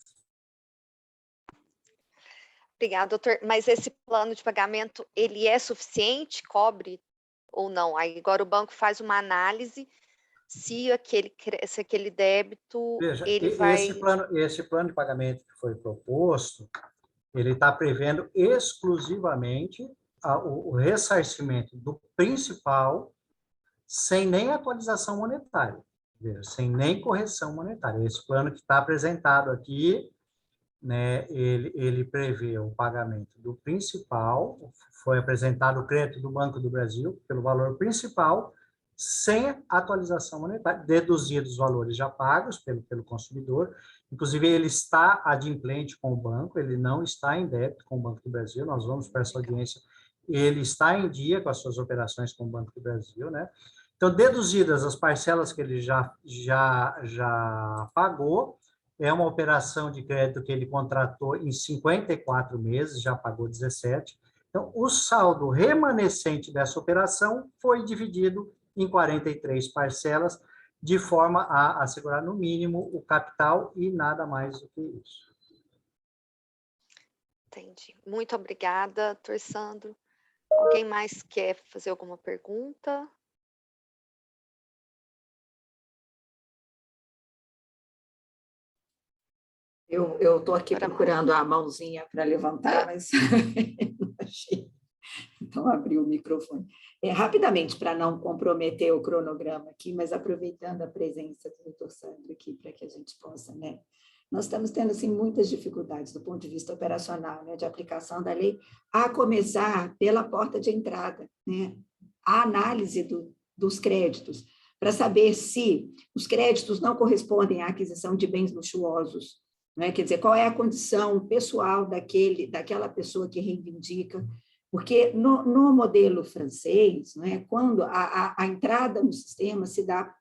Speaker 5: Obrigada, doutor. Mas esse plano de pagamento, ele é suficiente? Cobre ou não? Aí agora o banco faz uma análise se aquele débito,
Speaker 6: Veja,
Speaker 5: ele vai...
Speaker 6: esse plano de pagamento que foi proposto, ele está prevendo exclusivamente o ressarcimento do principal sem nem atualização monetária, veja, sem nem correção monetária. Esse plano que está apresentado aqui, né, ele prevê o pagamento do principal, foi apresentado o crédito do Banco do Brasil pelo valor principal, sem atualização monetária, deduzidos os valores já pagos pelo consumidor. Inclusive, ele está adimplente com o banco, ele não está em débito com o Banco do Brasil, nós vamos para essa audiência, ele está em dia com as suas operações com o Banco do Brasil, né? Então, deduzidas as parcelas que ele já pagou, é uma operação de crédito que ele contratou em 54 meses, já pagou 17. Então, o saldo remanescente dessa operação foi dividido em 43 parcelas, de forma a assegurar, no mínimo, o capital e nada mais do que isso.
Speaker 5: Entendi. Muito obrigada, doutor Sandro. Alguém mais quer fazer alguma pergunta?
Speaker 2: Eu estou aqui procurando a mãozinha para levantar, mas não achei. Então, abri o microfone. Rapidamente, para não comprometer o cronograma aqui, mas aproveitando a presença do doutor Sandro aqui, para que a gente possa, né? Nós estamos tendo, assim, muitas dificuldades do ponto de vista operacional, né, de aplicação da lei, a começar pela porta de entrada, né? A análise dos créditos, para saber se os créditos não correspondem à aquisição de bens luxuosos, né? Quer dizer, qual é a condição pessoal daquela pessoa que reivindica. Porque no modelo francês, né, quando a entrada no sistema se dá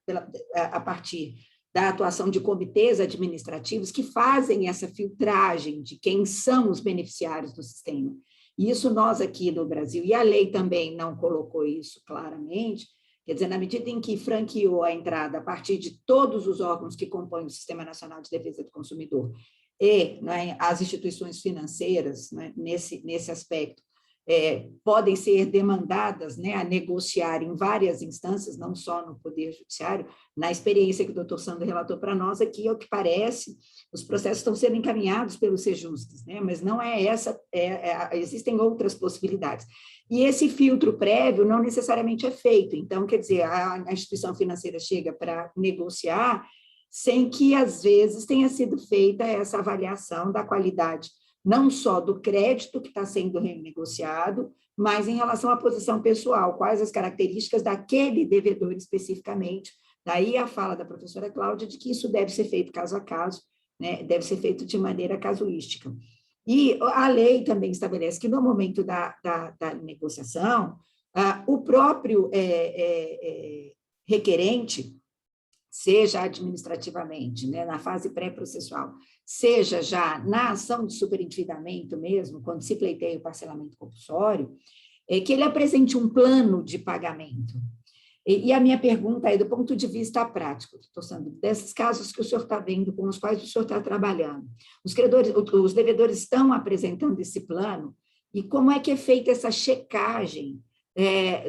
Speaker 2: a partir da atuação de comitês administrativos que fazem essa filtragem de quem são os beneficiários do sistema. E isso nós aqui no Brasil, e a lei também não colocou isso claramente, quer dizer, na medida em que franqueou a entrada a partir de todos os órgãos que compõem o Sistema Nacional de Defesa do Consumidor e, né, as instituições financeiras, né, nesse aspecto, podem ser demandadas, né, a negociar em várias instâncias, não só no Poder Judiciário. Na experiência que o doutor Sandro relatou para nós aqui, ao que parece, os processos estão sendo encaminhados pelos Sejustes, né, mas não é essa, existem outras possibilidades. E esse filtro prévio não necessariamente é feito. Então, quer dizer, a instituição financeira chega para negociar sem que, às vezes, tenha sido feita essa avaliação da qualidade não só do crédito que está sendo renegociado, mas em relação à posição pessoal, quais as características daquele devedor especificamente. Daí a fala da professora Cláudia de que isso deve ser feito caso a caso, né? Deve ser feito de maneira casuística. E a lei também estabelece que no momento da negociação, o próprio requerente, seja administrativamente, né, na fase pré-processual, seja já na ação de superendividamento mesmo, quando se pleiteia o parcelamento compulsório, que ele apresente um plano de pagamento. E a minha pergunta é, do ponto de vista prático, doutor Sandro, desses casos que o senhor está vendo, com os quais o senhor está trabalhando, os devedores estão apresentando esse plano, e como é que é feita essa checagem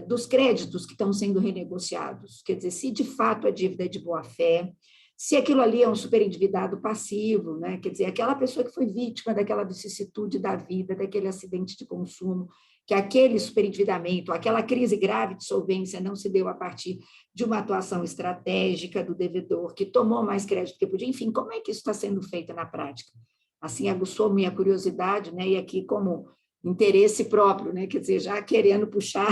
Speaker 2: dos créditos que estão sendo renegociados? Quer dizer, se de fato a dívida é de boa-fé, se aquilo ali é um superendividado passivo, né? Quer dizer, aquela pessoa que foi vítima daquela vicissitude da vida, daquele acidente de consumo, que aquele superendividamento, aquela crise grave de solvência não se deu a partir de uma atuação estratégica do devedor, que tomou mais crédito que podia. Enfim, como é que isso está sendo feito na prática? Assim, aguçou minha curiosidade, né? E aqui como interesse próprio, né? Quer dizer, já querendo puxar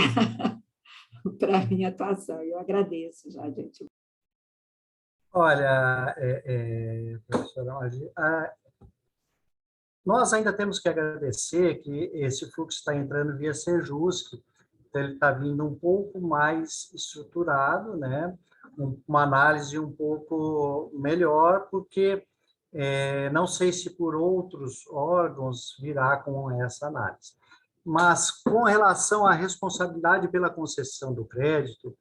Speaker 2: para a minha atuação. Eu agradeço já, gente.
Speaker 6: Olha, professora, Nós ainda temos que agradecer que esse fluxo está entrando via Sejusc, então ele está vindo um pouco mais estruturado, né? Uma análise um pouco melhor, porque não sei se por outros órgãos virá com essa análise. Mas, com relação à responsabilidade pela concessão do crédito,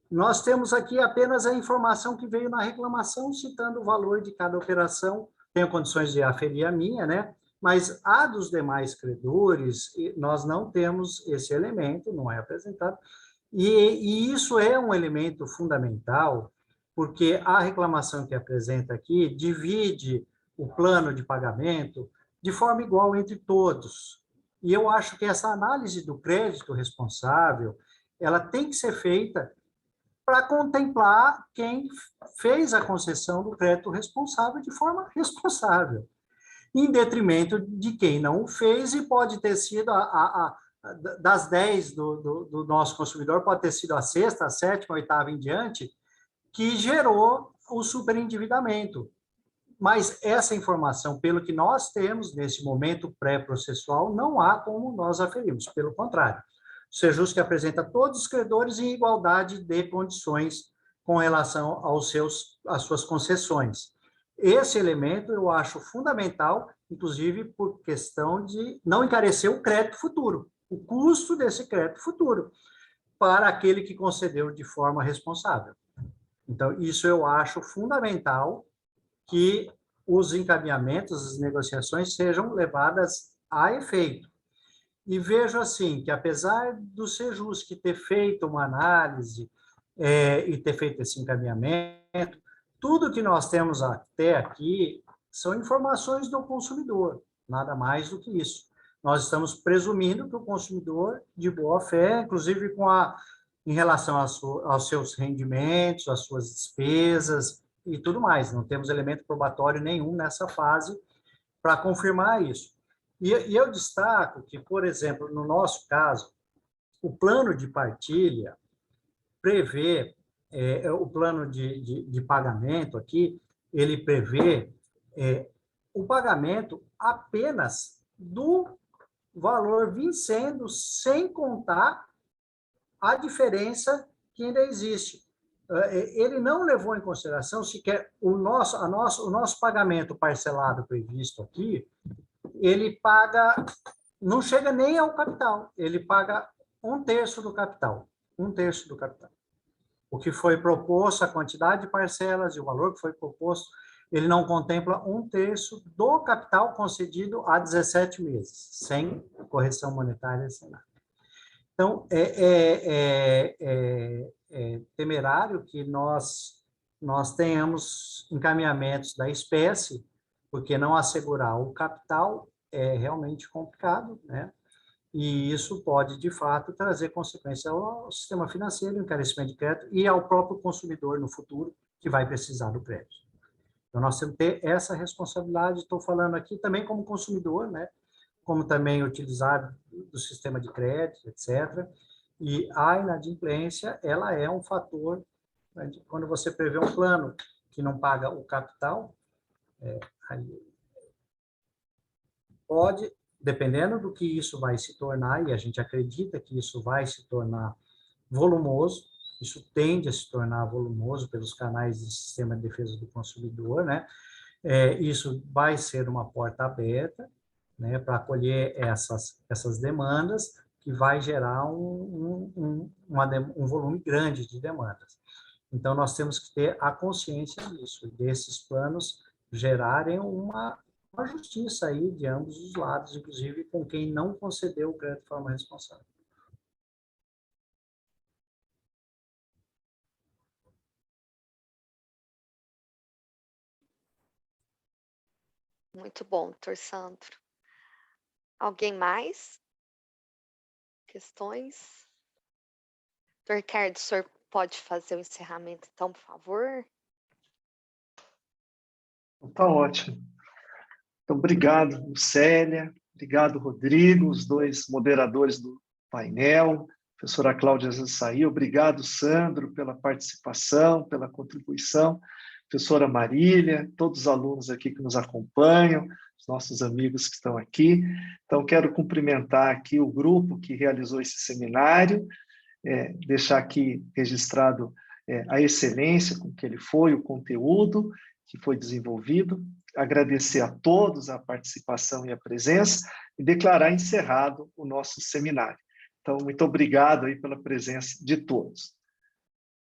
Speaker 6: nós temos aqui apenas a informação que veio na reclamação, citando o valor de cada operação. Tenho condições de aferir a minha, né? Mas a dos demais credores, nós não temos esse elemento, não é apresentado. E isso é um elemento fundamental, porque a reclamação que apresenta aqui divide o plano de pagamento de forma igual entre todos. E eu acho que essa análise do crédito responsável, ela tem que ser feita para contemplar quem fez a concessão do crédito responsável de forma responsável, em detrimento de quem não o fez, e pode ter sido das 10 do nosso consumidor, pode ter sido a sexta, a sétima, a oitava em diante, que gerou o superendividamento. Mas essa informação, pelo que nós temos nesse momento pré-processual, não há como nós aferirmos, pelo contrário. O Sejusc apresenta todos os credores em igualdade de condições com relação às suas concessões. Esse elemento eu acho fundamental, inclusive por questão de não encarecer o crédito futuro, o custo desse crédito futuro, para aquele que concedeu de forma responsável. Então, isso eu acho fundamental, que os encaminhamentos, as negociações sejam levadas a efeito. E vejo assim, que apesar do Sejusc ter feito uma análise e ter feito esse encaminhamento, tudo que nós temos até aqui são informações do consumidor, nada mais do que isso. Nós estamos presumindo que o consumidor, de boa fé, inclusive em relação aos seus rendimentos, às suas despesas e tudo mais, não temos elemento probatório nenhum nessa fase para confirmar isso. E eu destaco que, por exemplo, no nosso caso, o plano de partilha prevê, o plano de pagamento aqui, ele prevê o pagamento apenas do valor vincendo, sem contar a diferença que ainda existe. Ele não levou em consideração sequer o nosso pagamento parcelado previsto aqui, ele paga, não chega nem ao capital, ele paga 1/3 do capital, 1/3 do capital. O que foi proposto, a quantidade de parcelas e o valor que foi proposto, ele não contempla 1/3 do capital concedido há 17 meses, sem correção monetária, sem nada. Então, é temerário que nós tenhamos encaminhamentos da espécie, porque não assegurar o capital é realmente complicado, né? E isso pode, de fato, trazer consequência ao sistema financeiro, encarecimento de crédito, e ao próprio consumidor no futuro, que vai precisar do crédito. Então, nós temos que ter essa responsabilidade. Estou falando aqui também como consumidor, né? Como também utilizar do sistema de crédito, etc. E a inadimplência, ela é um fator, né? Quando você prevê um plano que não paga o capital, pode, dependendo do que isso vai se tornar, e a gente acredita que isso vai se tornar volumoso, isso tende a se tornar volumoso pelos canais do sistema de defesa do consumidor, né? Isso vai ser uma porta aberta, né, para acolher essas demandas, que vai gerar um volume grande de demandas. Então, nós temos que ter a consciência disso, desses planos gerarem uma justiça aí de ambos os lados, inclusive com quem não concedeu o crédito de forma responsável.
Speaker 5: Muito bom, doutor Sandro. Alguém mais? Questões? Doutor Ricardo, o senhor pode fazer o encerramento, então, por favor?
Speaker 1: Está ótimo. Então, obrigado, Célia, obrigado, Rodrigo, os dois moderadores do painel, a professora Cláudia já saiu, obrigado, Sandro, pela participação, pela contribuição. professora Marília, todos os alunos aqui que nos acompanham, os nossos amigos que estão aqui. Então, quero cumprimentar aqui o grupo que realizou esse seminário, deixar aqui registrado a excelência com que ele foi, o conteúdo que foi desenvolvido, agradecer a todos a participação e a presença e declarar encerrado o nosso seminário. Então, muito obrigado aí pela presença de todos.